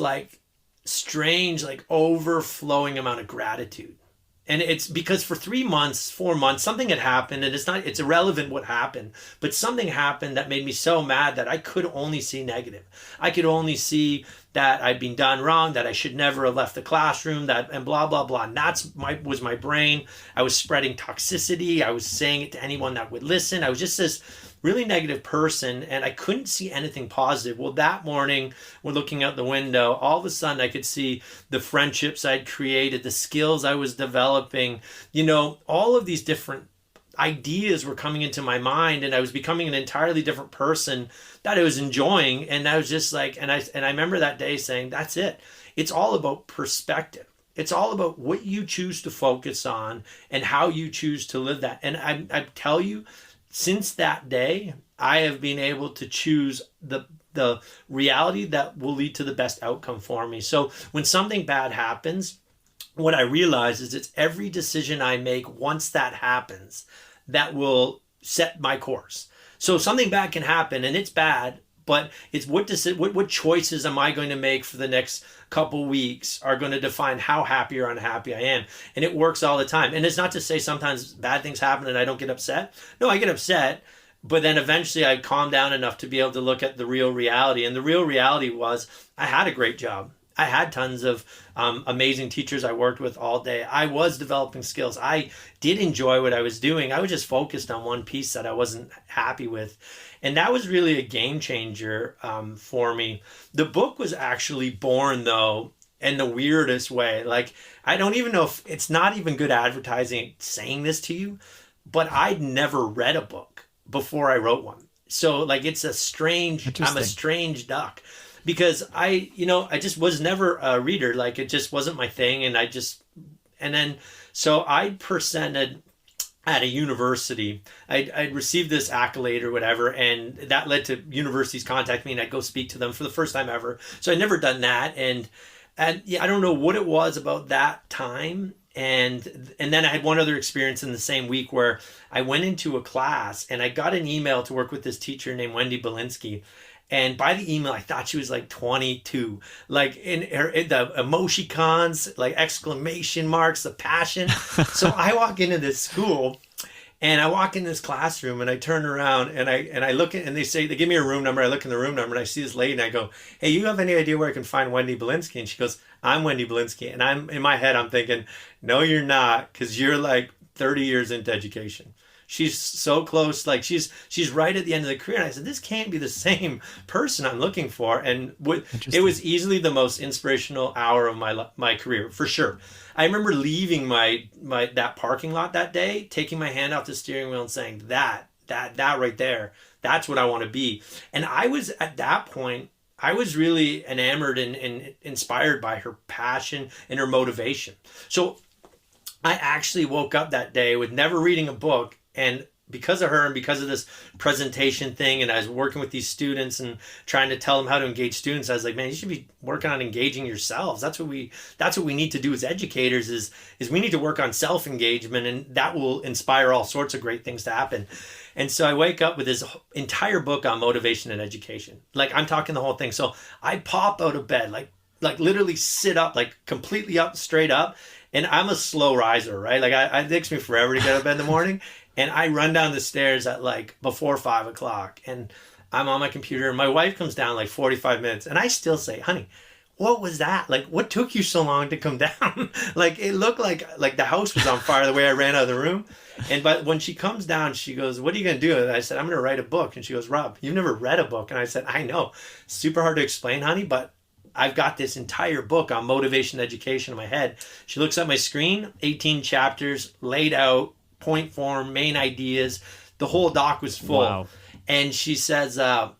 Speaker 4: strange, overflowing amount of gratitude. And it's because for 3 months, 4 months, something had happened, and it's irrelevant what happened, but something happened that made me so mad that I could only see negative. I could only see that I'd been done wrong, that I should never have left the classroom, and blah, blah, blah. And was my brain. I was spreading toxicity. I was saying it to anyone that would listen. I was just this really negative person, and I couldn't see anything positive. Well, that morning, we're looking out the window. All of a sudden, I could see the friendships I'd created, the skills I was developing, all of these different ideas were coming into my mind, and I was becoming an entirely different person that I was enjoying. And I was just like, and I remember that day saying, that's it. It's all about perspective. It's all about what you choose to focus on and how you choose to live that. And I tell you, since that day, I have been able to choose the reality that will lead to the best outcome for me. So when something bad happens, what I realize is it's every decision I make once that happens that will set my course. So something bad can happen and it's bad, but it's what choices am I going to make for the next couple weeks are going to define how happy or unhappy I am. And it works all the time. And it's not to say sometimes bad things happen and I don't get upset. No, I get upset. But then eventually I calmed down enough to be able to look at the real reality. And the real reality was I had a great job. I had tons of amazing teachers I worked with all day. I was developing skills. I did enjoy what I was doing. I was just focused on one piece that I wasn't happy with. And that was really a game changer for me. The book was actually born, though, in the weirdest way. Like, I don't even know if it's not even good advertising saying this to you, but I'd never read a book before I wrote one. So, like, I'm a strange duck. Because I just was never a reader. Like, it just wasn't my thing. So I presented at a university. I'd received this accolade or whatever, and that led to universities contact me, and I'd go speak to them for the first time ever. So I'd never done that. And yeah, I don't know what it was about that time. And then I had one other experience in the same week where I went into a class and I got an email to work with this teacher named Wendy Belinsky. And by the email, I thought she was like 22, like in the emoticons, like exclamation marks, the passion. So I walk into this school and I walk in this classroom and I turn around and I look at, and they give me a room number. I look in the room number and I see this lady and I go, hey, you have any idea where I can find Wendy Belinsky? And she goes, I'm Wendy Belinsky. And I'm in my head, I'm thinking, no, you're not, because you're like 30 years into education. She's so close, like she's right at the end of the career. And I said, this can't be the same person I'm looking for. And it was easily the most inspirational hour of my career, for sure. I remember leaving my that parking lot that day, taking my hand off the steering wheel and saying, that right there, that's what I want to be. And I was, at that point, I was really enamored and inspired by her passion and her motivation. So I actually woke up that day with never reading a book. And because of her and because of this presentation thing, and I was working with these students and trying to tell them how to engage students, I was like, man, you should be working on engaging yourselves. That's what we need to do as educators is we need to work on self-engagement, and that will inspire all sorts of great things to happen. And so I wake up with this entire book on motivation and education. Like, I'm talking the whole thing. So I pop out of bed, like literally sit up, like completely up, straight up. And I'm a slow riser, right? Like it takes me forever to get out of bed in the morning. And I run down the stairs at like before 5 o'clock, and I'm on my computer, and my wife comes down like 45 minutes, and I still say, honey, what was that? Like, what took you so long to come down? Like, it looked like the house was on fire the way I ran out of the room. But when she comes down, she goes, what are you going to do? And I said, I'm going to write a book. And she goes, Rob, you've never read a book. And I said, I know. Super hard to explain, honey, but I've got this entire book on motivation education in my head. She looks at my screen, 18 chapters laid out, point form, main ideas. The whole doc was full. Wow. And she says, wow,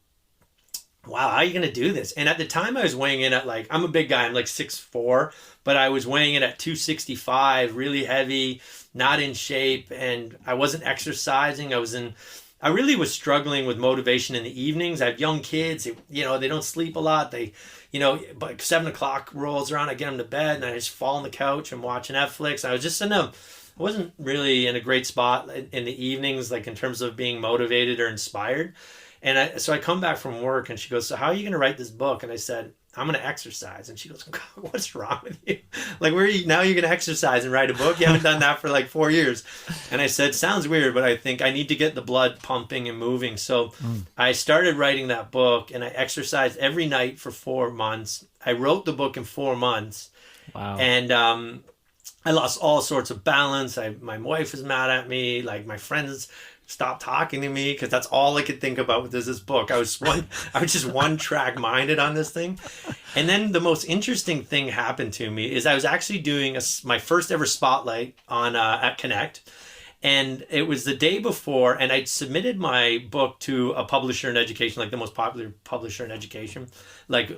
Speaker 4: how are you going to do this? And at the time I was weighing in at I'm a big guy. I'm like 6'4", but I was weighing in at 265, really heavy, not in shape. And I wasn't exercising. I really was struggling with motivation in the evenings. I have young kids, they don't sleep a lot. But 7 o'clock rolls around, I get them to bed and I just fall on the couch and watch Netflix. I wasn't really in a great spot in the evenings, like in terms of being motivated or inspired. And so I come back from work and she goes, so how are you going to write this book? And I said, I'm going to exercise. And she goes, what's wrong with you? Like, now you're going to exercise and write a book? You haven't done that for like 4 years. And I said, sounds weird, but I think I need to get the blood pumping and moving. So I started writing that book, and I exercised every night for 4 months. I wrote the book in 4 months. Wow. And I lost all sorts of balance. My wife was mad at me. Like, my friends stopped talking to me because that's all I could think about with this book. I was just one track minded on this thing. And then the most interesting thing happened to me is I was actually doing my first ever spotlight on at Connect. And it was the day before, and I'd submitted my book to a publisher in education, like the most popular publisher in education, like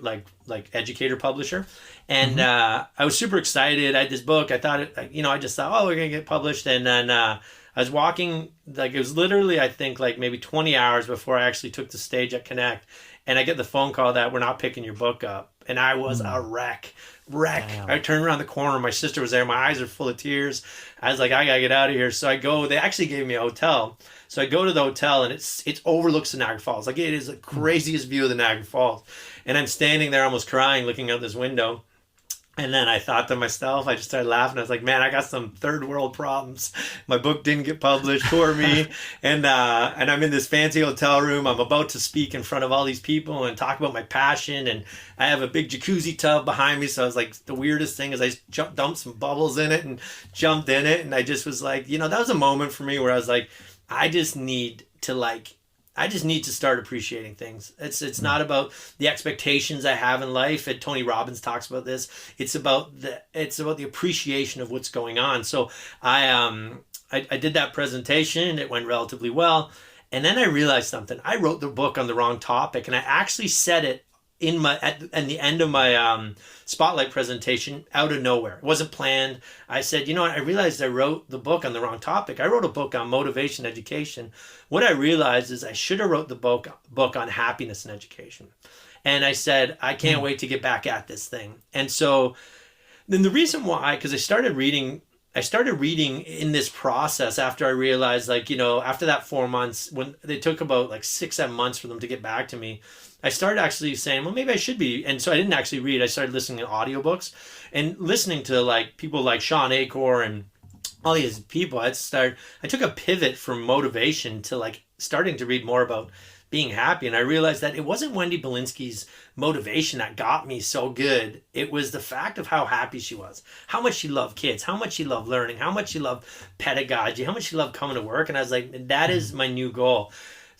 Speaker 4: educator publisher. And I was super excited. I had this book. I thought I just thought, oh, we're gonna get published. And then I was walking, like it was literally, I think, like maybe 20 hours before I actually took the stage at Connect, and I get the phone call that we're not picking your book up. And I was a wreck. Damn. I turned around the corner. My sister was there. My eyes are full of tears. I was like, I gotta get out of here. So I go. They actually gave me a hotel. So I go to the hotel, and it overlooks the Niagara Falls. Like, it is the craziest view of the Niagara Falls. And I'm standing there almost crying, looking out this window. And then I thought to myself, I just started laughing. I was like, man, I got some third world problems. My book didn't get published, poor me. And I'm in this fancy hotel room. I'm about to speak in front of all these people and talk about my passion. And I have a big jacuzzi tub behind me. So I was like, the weirdest thing is I dumped some bubbles in it and jumped in it. And I just was like, that was a moment for me where I was like, I just need to start appreciating things. It's not about the expectations I have in life. And Tony Robbins talks about this. It's about the appreciation of what's going on. So I did that presentation. It went relatively well. And then I realized something. I wrote the book on the wrong topic, and I actually said it at the end of my spotlight presentation out of nowhere. It wasn't planned. I said, I realized I wrote the book on the wrong topic. I wrote a book on motivation education. What I realized is I should have wrote the book on happiness and education. And I said, I can't wait to get back at this thing. And so then the reason why, because I started reading in this process after I realized, after that 4 months, when they took about 6-7 months for them to get back to me, I started actually saying, well, maybe I should be. And so I didn't actually read. I started listening to audiobooks and listening to people like Sean Acor and all these people. I took a pivot from motivation to starting to read more about being happy. And I realized that it wasn't Wendy Belinsky's motivation that got me so good. It was the fact of how happy she was, how much she loved kids, how much she loved learning, how much she loved pedagogy, how much she loved coming to work. And I was like, that is my new goal.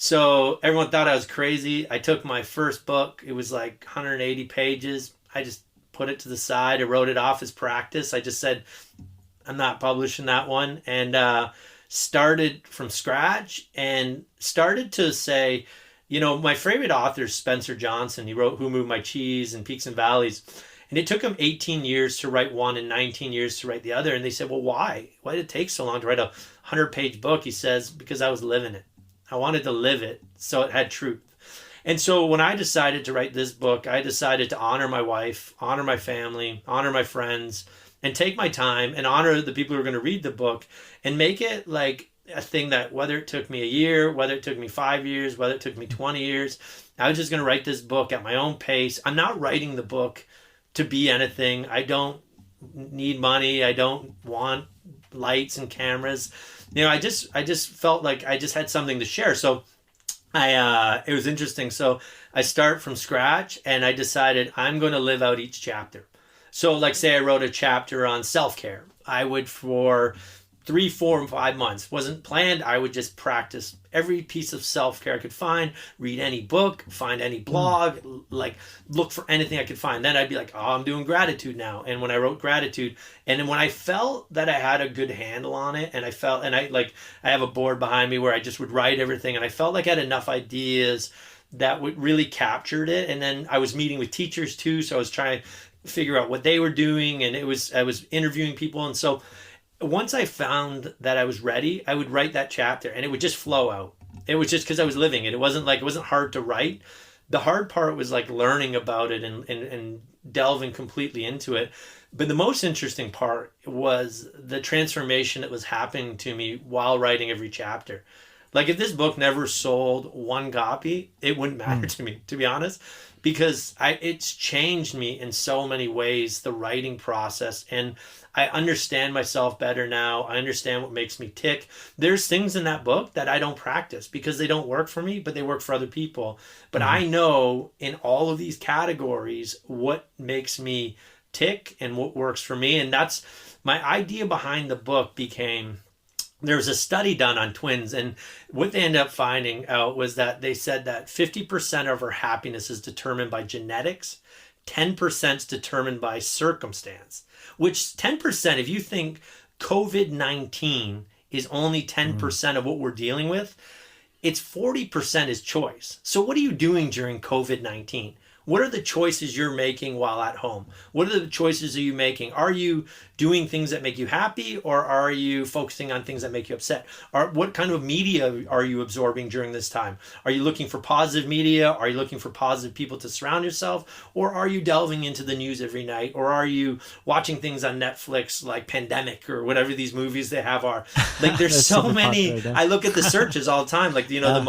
Speaker 4: So everyone thought I was crazy. I took my first book. It was 180 pages. I just put it to the side. I wrote it off as practice. I just said, I'm not publishing that one. And started from scratch and started to say, my favorite author is Spencer Johnson. He wrote Who Moved My Cheese and Peaks and Valleys. And it took him 18 years to write one and 19 years to write the other. And they said, well, why? Why did it take so long to write a 100-page book? He says, because I was living it. I wanted to live it so it had truth. And so when I decided to write this book, I decided to honor my wife, honor my family, honor my friends, and take my time and honor the people who are going to read the book and make it a thing that whether it took me a year, whether it took me 5 years, whether it took me 20 years, I was just going to write this book at my own pace. I'm not writing the book to be anything. I don't need money. I don't want lights and cameras. I just felt like I just had something to share. So it was interesting. So I start from scratch and I decided I'm going to live out each chapter. So say I wrote a chapter on self-care. I would for 3, 4, and 5 months. Wasn't planned. I would just practice every piece of self-care I could find, read any book, find any blog, look for anything I could find. Then I'd be like, oh, I'm doing gratitude now. And when I wrote gratitude, and then when I felt that I had a good handle on it, and I have a board behind me where I just would write everything, and I felt like I had enough ideas that would really captured it. And then I was meeting with teachers too, so I was trying to figure out what they were doing, and I was interviewing people. And so once I found that I was ready, I would write that chapter and it would just flow out. It was just because I was living it. It wasn't hard to write. The hard part was learning about it and delving completely into it. But the most interesting part was the transformation that was happening to me while writing every chapter. If this book never sold one copy, it wouldn't matter to me, to be honest, because it's changed me in so many ways, the writing process. And I understand myself better now. I understand what makes me tick. There's things in that book that I don't practice because they don't work for me, but they work for other people. But I know in all of these categories what makes me tick and what works for me. And that's my idea behind the book became, there was a study done on twins, and what they ended up finding out was that they said that 50% of our happiness is determined by genetics, 10% is determined by circumstance, which 10%, if you think COVID-19 is only 10% of what we're dealing with, it's 40% is choice. So what are you doing during COVID-19? What are the choices you're making while at home? What are the choices are you making? Are you doing things that make you happy, or are you focusing on things that make you upset? What kind of media are you absorbing during this time? Are you looking for positive media? Are you looking for positive people to surround yourself? Or are you delving into the news every night? Or are you watching things on Netflix like Pandemic or whatever these movies they have are? Like there's so many. I look at the searches all the time, like the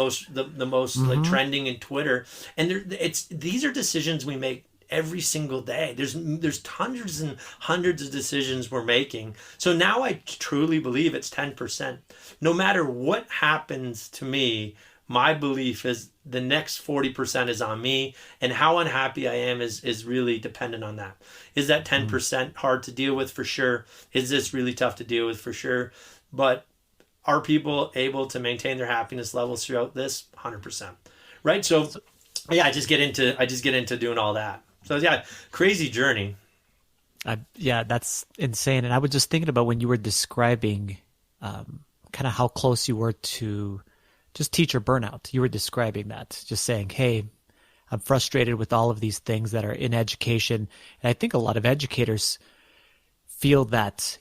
Speaker 4: most like trending in Twitter, and these are decisions we make every single day. There's hundreds and hundreds of decisions we're making. So now I truly believe it's 10%. No matter what happens to me, my belief is the next 40% is on me, and how unhappy I am is really dependent on that. Is that 10% hard to deal with? For sure. Is this really tough to deal with? For sure. But are people able to maintain their happiness levels throughout this? 100%. Right? So yeah, I just get into doing all that. So yeah, crazy journey.
Speaker 1: Yeah, that's insane. And I was just thinking about when you were describing kind of how close you were to just teacher burnout. You were describing that, just saying, hey, I'm frustrated with all of these things that are in education. And I think a lot of educators feel that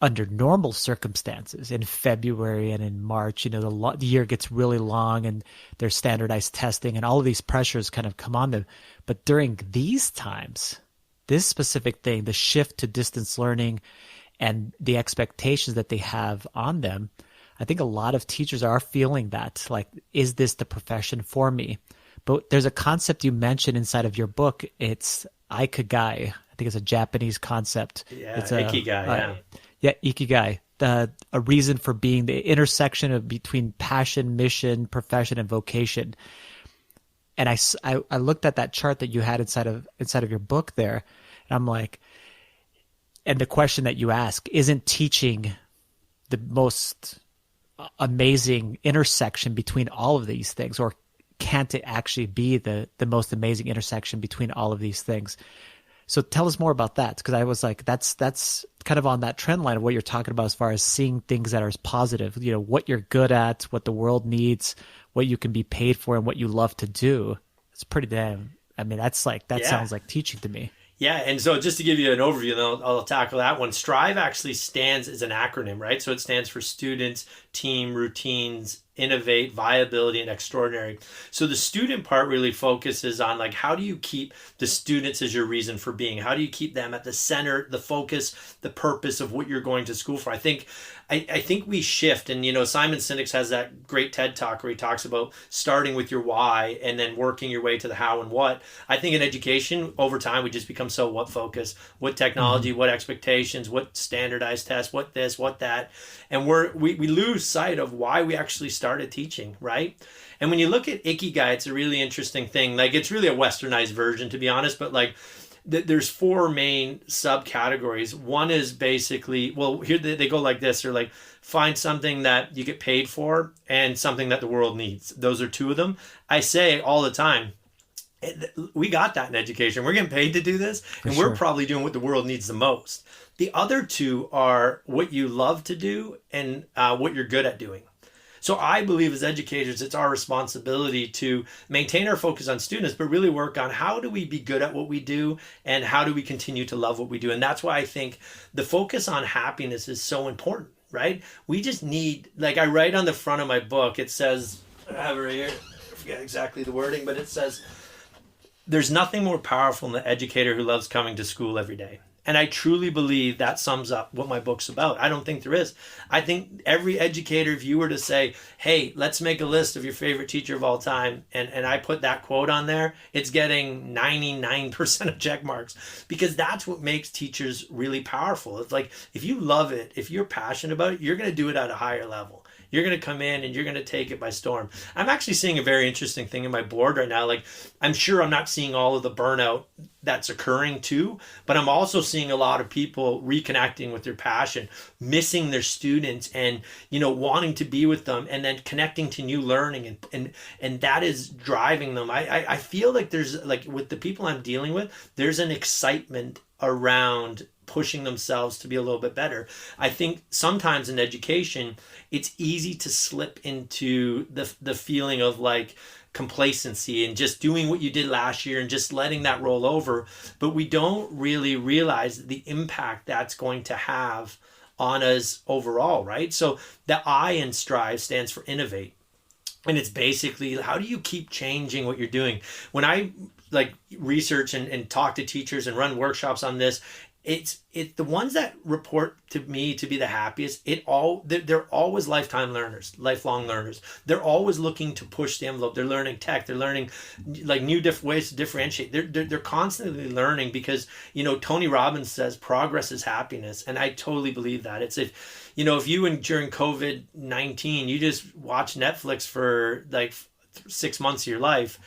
Speaker 1: under normal circumstances in February and in March, the year gets really long and there's standardized testing and all of these pressures kind of come on them. But during these times, this specific thing, the shift to distance learning and the expectations that they have on them, I think a lot of teachers are feeling that, like, is this the profession for me? But there's a concept you mentioned inside of your book. It's Ikigai. I think it's a Japanese concept.
Speaker 4: Yeah,
Speaker 1: it's
Speaker 4: Ikigai,
Speaker 1: Yeah, Ikigai, a reason for being, the intersection between passion, mission, profession, and vocation. And I looked at that chart that you had inside of your book there, and I'm like, and the question that you ask, isn't teaching the most amazing intersection between all of these things, or can't it actually be the most amazing intersection between all of these things? So tell us more about that, because I was like, that's kind of on that trend line of what you're talking about as far as seeing things that are positive, what you're good at, what the world needs, what you can be paid for, and what you love to do. It's pretty damn, I mean, that sounds like teaching to me.
Speaker 4: Yeah, and so just to give you an overview, and I'll tackle that one. STRIVE actually stands as an acronym, right? So it stands for students, team, routines, innovate, viability, and extraordinary. So the student part really focuses on, like, how do you keep the students as your reason for being? How do you keep them at the center, the focus, the purpose of what you're going to school for? I think we shift, and Simon Sinek has that great TED talk where he talks about starting with your why and then working your way to the how and what. I think in education, over time, we just become so what focused, what technology, what expectations, what standardized tests, what this, what that, and we lose sight of why we actually started teaching, right? And when you look at Ikigai, it's a really interesting thing. Like, it's really a westernized version, to be honest, but like, there's four main subcategories. One is basically, well, here they go like this. They're like, find something that you get paid for and something that the world needs. Those are two of them. I say all the time, we got that in education. We're getting paid to do this, and we're probably doing what the world needs the most. The other two are what you love to do and what you're good at doing. So I believe as educators, it's our responsibility to maintain our focus on students, but really work on how do we be good at what we do and how do we continue to love what we do. And that's why I think the focus on happiness is so important, right? We just need, like I write on the front of my book, it says, I have it right here, I forget exactly the wording, but it says, there's nothing more powerful than the educator who loves coming to school every day. And I truly believe that sums up what my book's about. I don't think there is. I think every educator, if you were to say, hey, let's make a list of your favorite teacher of all time, and I put that quote on there, it's getting 99% of check marks, because that's what makes teachers really powerful. It's like, if you love it, if you're passionate about it, you're going to do it at a higher level. You're going to come in and you're going to take it by storm. I'm actually seeing a very interesting thing in my board right now. Like, I'm sure I'm not seeing all of the burnout that's occurring too, but I'm also seeing a lot of people reconnecting with their passion, missing their students and, wanting to be with them, and then connecting to new learning. And that is driving them. I feel like there's, like, with the people I'm dealing with, there's an excitement around pushing themselves to be a little bit better. I think sometimes in education, it's easy to slip into the feeling of like complacency and just doing what you did last year and just letting that roll over. But we don't really realize the impact that's going to have on us overall, right? So the I in Strive stands for innovate. And it's basically, how do you keep changing what you're doing? When I like research and talk to teachers and run workshops on this, it's the ones that report to me to be the happiest. They're always lifelong learners. They're always looking to push the envelope. They're learning tech. They're learning like new ways to differentiate. They're constantly learning because, you know, Tony Robbins says progress is happiness, and I totally believe that. It's if you during COVID-19 you just watch Netflix for like 6 months of your life,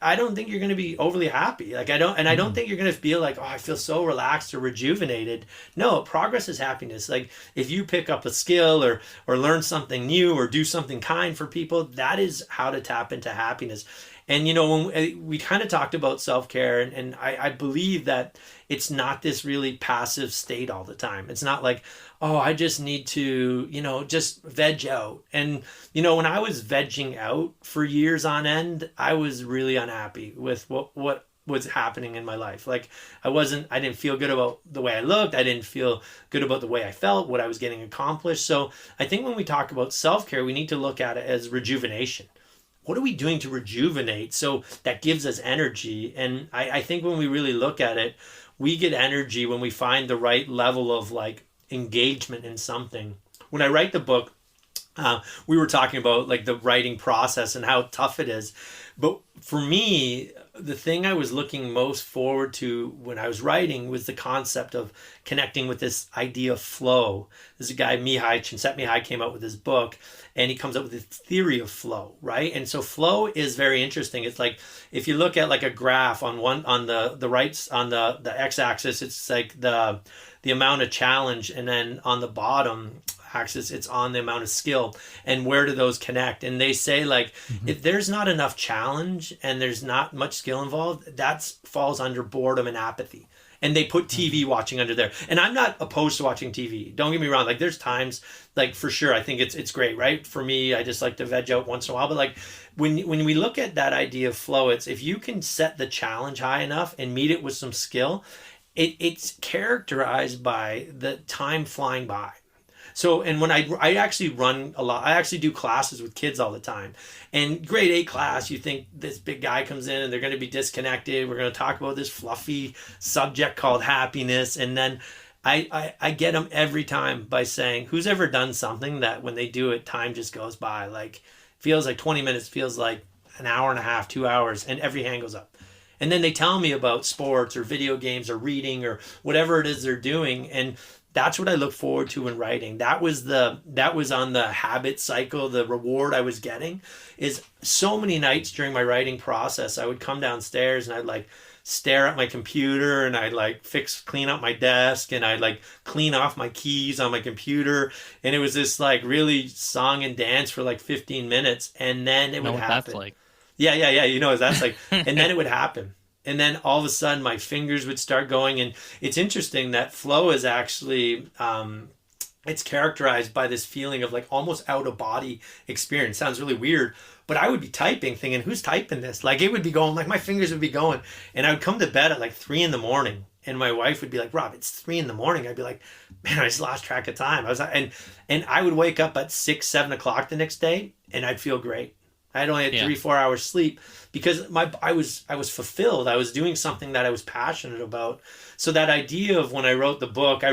Speaker 4: I don't think you're going to be overly happy. Like I don't think you're going to feel like, oh, I feel so relaxed or rejuvenated. No, progress is happiness. Like if you pick up a skill or learn something new or do something kind for people, that is how to tap into happiness. And, you know, when we kind of talked about self-care, and I believe that it's not this really passive state all the time. It's not like, oh, I just need to, you know, just veg out. And, you know, when I was vegging out for years on end, I was really unhappy with what was happening in my life. Like I didn't feel good about the way I looked. I didn't feel good about the way I felt, what I was getting accomplished. So I think when we talk about self-care, we need to look at it as rejuvenation. What are we doing to rejuvenate so that gives us energy? And I think when we really look at it, we get energy when we find the right level of like engagement in something. When I write the book, we were talking about like the writing process and how tough it is. But for me, the thing I was looking most forward to when I was writing was the concept of connecting with this idea of flow. There's a guy, Csikszentmihalyi, came out with his book, and he comes up with this theory of flow, right? And so flow is very interesting. It's like if you look at like a graph on the x-axis, it's like the amount of challenge, and then on the bottom axis it's on the amount of skill, and where do those connect. And they say like if there's not enough challenge and there's not much skill involved, that falls under boredom and apathy. And they put TV watching under there. And I'm not opposed to watching TV. Don't get me wrong. Like there's times, like for sure, I think it's great, right? For me, I just like to veg out once in a while. But like when we look at that idea of flow, it's if you can set the challenge high enough and meet it with some skill, it's characterized by the time flying by. So, and when I actually run a lot, I actually do classes with kids all the time. And grade 8 class, you think this big guy comes in and they're going to be disconnected. We're going to talk about this fluffy subject called happiness. And then I get them every time by saying, who's ever done something that when they do it, time just goes by? Like, feels like 20 minutes, feels like an hour and a half, 2 hours, and every hand goes up. And then they tell me about sports or video games or reading or whatever it is they're doing. And that's what I look forward to in writing. That was on the habit cycle. The reward I was getting is so many nights during my writing process, I would come downstairs and I'd like stare at my computer and I'd like clean up my desk and I'd like clean off my keys on my computer. And it was this like really song and dance for like 15 minutes. And then it would happen. That's like. Yeah. You know what that's like. And then it would happen. And then all of a sudden my fingers would start going. And it's interesting that flow is actually, it's characterized by this feeling of like almost out of body experience. Sounds really weird, but I would be typing thinking, who's typing this? Like it would be going, like my fingers would be going. And I would come to bed at like 3 a.m. and my wife would be like, Rob, it's 3 a.m. I'd be like, man, I just lost track of time. And I would wake up at 6, 7 o'clock the next day and I'd feel great. I'd only had 3-4 hours sleep because I was fulfilled. I was doing something that I was passionate about. So that idea of when I wrote the book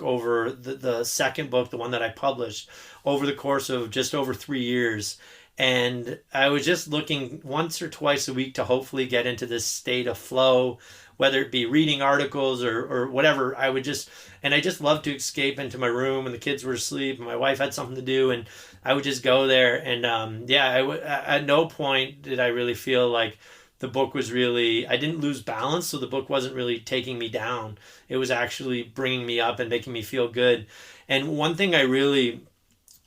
Speaker 4: over the second book, the one that I published, over the course of just over 3 years. And I was just looking once or twice a week to hopefully get into this state of flow, whether it be reading articles or whatever. I just loved to escape into my room and the kids were asleep and my wife had something to do and I would just go there. And at no point did I really feel like the book was really, I didn't lose balance. So the book wasn't really taking me down. It was actually bringing me up and making me feel good. And one thing I really,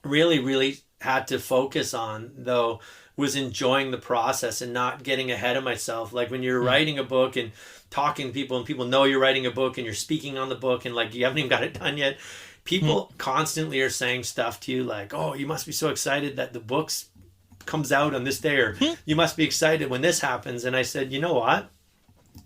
Speaker 4: really, really had to focus on though was enjoying the process and not getting ahead of myself. Like when you're writing a book and talking to people and people know you're writing a book and you're speaking on the book and like you haven't even got it done yet. People constantly are saying stuff to you like, oh, you must be so excited that the book's comes out on this day, or you must be excited when this happens. And I said, you know what?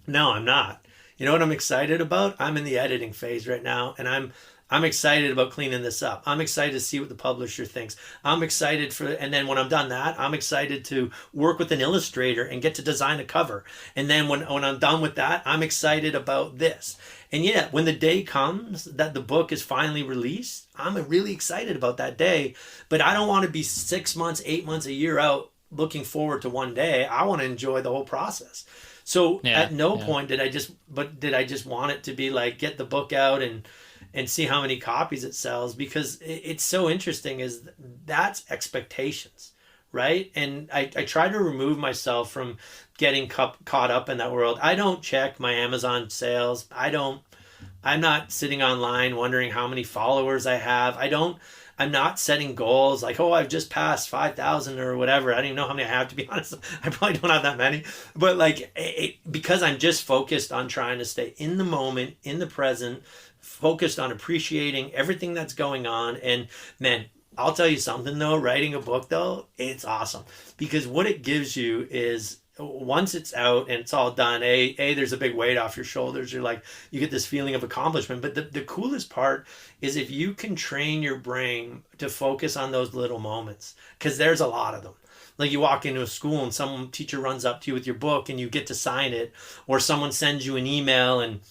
Speaker 4: No, I'm not. You know what I'm excited about? I'm in the editing phase right now, and I'm excited about cleaning this up. I'm excited to see what the publisher thinks. I'm excited and then when I'm done that, I'm excited to work with an illustrator and get to design a cover. And then when I'm done with that, I'm excited about this. And yet, when the day comes that the book is finally released, I'm really excited about that day. But I don't want to be 6 months, 8 months, a year out looking forward to one day. I want to enjoy the whole process. So at no point did I just want it to be like, get the book out and see how many copies it sells, because it's so interesting is that's expectations, right? And I try to remove myself from getting caught up in that world. I don't check my Amazon sales. I'm not sitting online wondering how many followers I have. I'm not setting goals like, oh, I've just passed 5,000 or whatever. I don't even know how many I have, to be honest. I probably don't have that many. But like, because I'm just focused on trying to stay in the moment, in the present, focused on appreciating everything that's going on. And man, I'll tell you something though, writing a book though, it's awesome, because what it gives you is, once it's out and it's all done, there's a big weight off your shoulders. You're like, you get this feeling of accomplishment. But the coolest part is if you can train your brain to focus on those little moments, because there's a lot of them. Like you walk into a school and some teacher runs up to you with your book and you get to sign it, or someone sends you an email and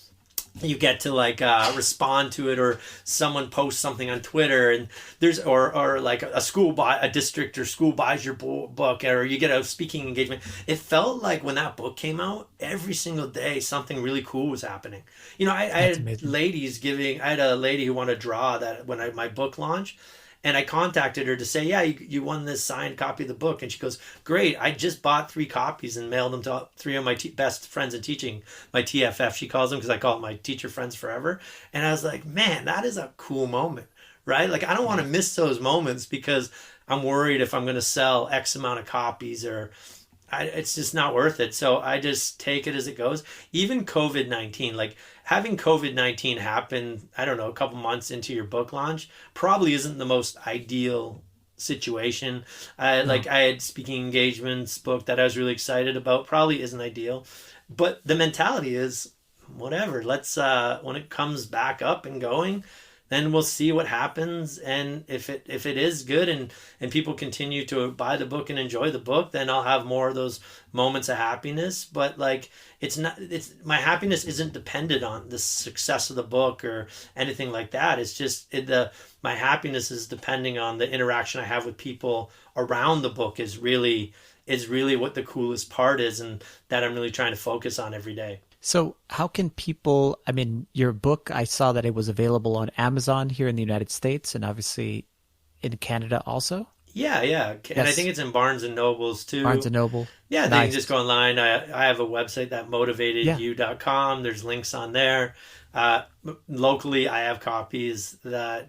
Speaker 4: you get to like respond to it, or someone posts something on Twitter, and there's or like a district or school buys your book, or you get a speaking engagement. It felt like when that book came out, every single day something really cool was happening. You know, I had amazing. I had a lady who wanted to draw that when my book launched. And I contacted her to say, yeah, you won this signed copy of the book. And she goes, great. I just bought 3 copies and mailed them to 3 of my best friends in teaching, my TFF, she calls them, because I call it my teacher friends forever. And I was like, man, that is a cool moment, right? Like, I don't want to miss those moments because I'm worried if I'm going to sell X amount of copies, or it's just not worth it. So I just take it as it goes. Even COVID-19, like having COVID-19 happen, I don't know, a couple months into your book launch probably isn't the most ideal situation. Like I had speaking engagements booked that I was really excited about, probably isn't ideal. But the mentality is, whatever, let's, when it comes back up and going, then we'll see what happens. And if it is good and people continue to buy the book and enjoy the book, then I'll have more of those moments of happiness. But like, my happiness isn't dependent on the success of the book or anything like that. It's just my happiness is depending on the interaction I have with people around the book is really what the coolest part is, and that I'm really trying to focus on every day.
Speaker 1: So how can people, I mean, your book, I saw that it was available on Amazon here in the United States and obviously in Canada also?
Speaker 4: Yeah. Yes. And I think it's in Barnes and Nobles too.
Speaker 1: Barnes and Noble.
Speaker 4: Yeah, they can just go online. I have a website, that motivatedyou.com. There's links on there. Locally, I have copies that,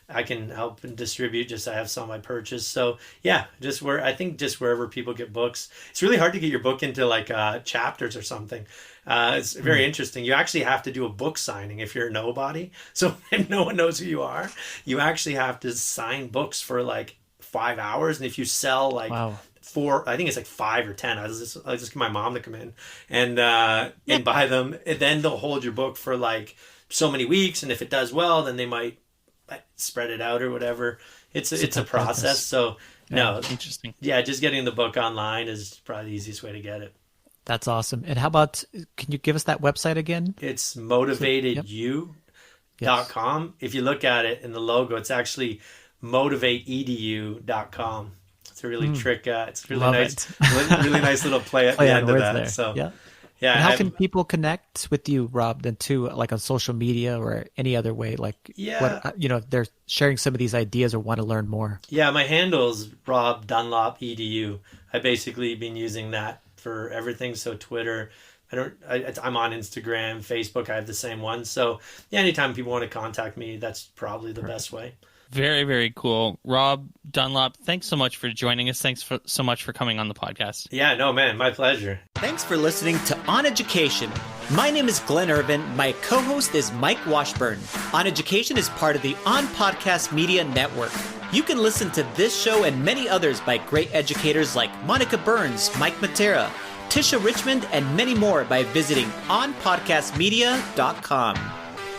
Speaker 4: I can help and distribute. I have some I purchased. So yeah, just wherever people get books. It's really hard to get your book into like chapters or something. It's very interesting. You actually have to do a book signing if you're a nobody. So if no one knows who you are, you actually have to sign books for like 5 hours. And if you sell like 4, I think it's like 5 or 10. I just get my mom to come in and buy them. And then they'll hold your book for like so many weeks. And if it does well, then they might spread it out or whatever. It's a process. So no,
Speaker 2: interesting.
Speaker 4: Yeah, just getting the book online is probably the easiest way to get it.
Speaker 1: That's awesome. And how about, can you give us that website again?
Speaker 4: It's motivatedyou.com. Yes. If you look at it in the logo, it's actually motivateedu.com. It's a really trick. It's really
Speaker 1: Love
Speaker 4: nice,
Speaker 1: it.
Speaker 4: really nice little play at the end of that.
Speaker 1: There.
Speaker 4: So
Speaker 1: yeah.
Speaker 4: And
Speaker 1: how can people connect with you, Rob, then too, like on social media or any other way? Like, if they're sharing some of these ideas or want to learn more. Yeah,
Speaker 4: my handle is Rob Dunlop edu. I basically been using that for everything. So Twitter, I'm on Instagram, Facebook. I have the same one. So yeah, anytime people want to contact me, that's probably the best way.
Speaker 2: Very, very cool. Rob Dunlop, thanks so much for joining us. Thanks so much for coming on the podcast.
Speaker 4: Yeah, no, man, my pleasure.
Speaker 3: Thanks for listening to On Education. My name is Glenn Irvin. My co-host is Mike Washburn. OnEducation is part of the On Podcast Media Network. You can listen to this show and many others by great educators like Monica Burns, Mike Matera, Tisha Richmond, and many more by visiting onpodcastmedia.com.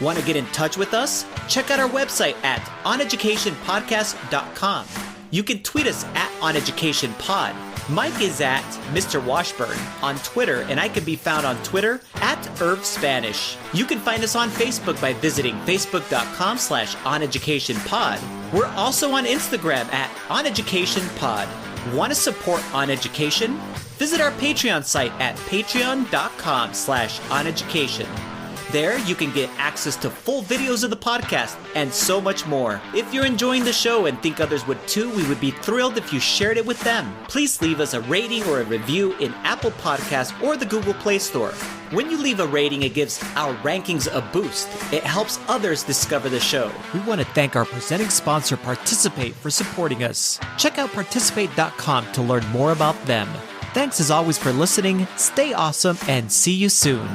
Speaker 3: Want to get in touch with us? Check out our website at oneducationpodcast.com. You can tweet us at OnEducationPod. Mike is at Mr. Washburn on Twitter, and I can be found on Twitter at IrvSpanish. You can find us on Facebook by visiting facebook.com/OnEducationPod. We're also on Instagram at OnEducationPod. Want to support OnEducation? Visit our Patreon site at patreon.com/OnEducation. There, you can get access to full videos of the podcast and so much more. If you're enjoying the show and think others would too, we would be thrilled if you shared it with them. Please leave us a rating or a review in Apple Podcasts or the Google Play Store. When you leave a rating, it gives our rankings a boost. It helps others discover the show.
Speaker 1: We want to thank our presenting sponsor, Participate, for supporting us. Check out participate.com to learn more about them. Thanks as always for listening, stay awesome, and see you soon.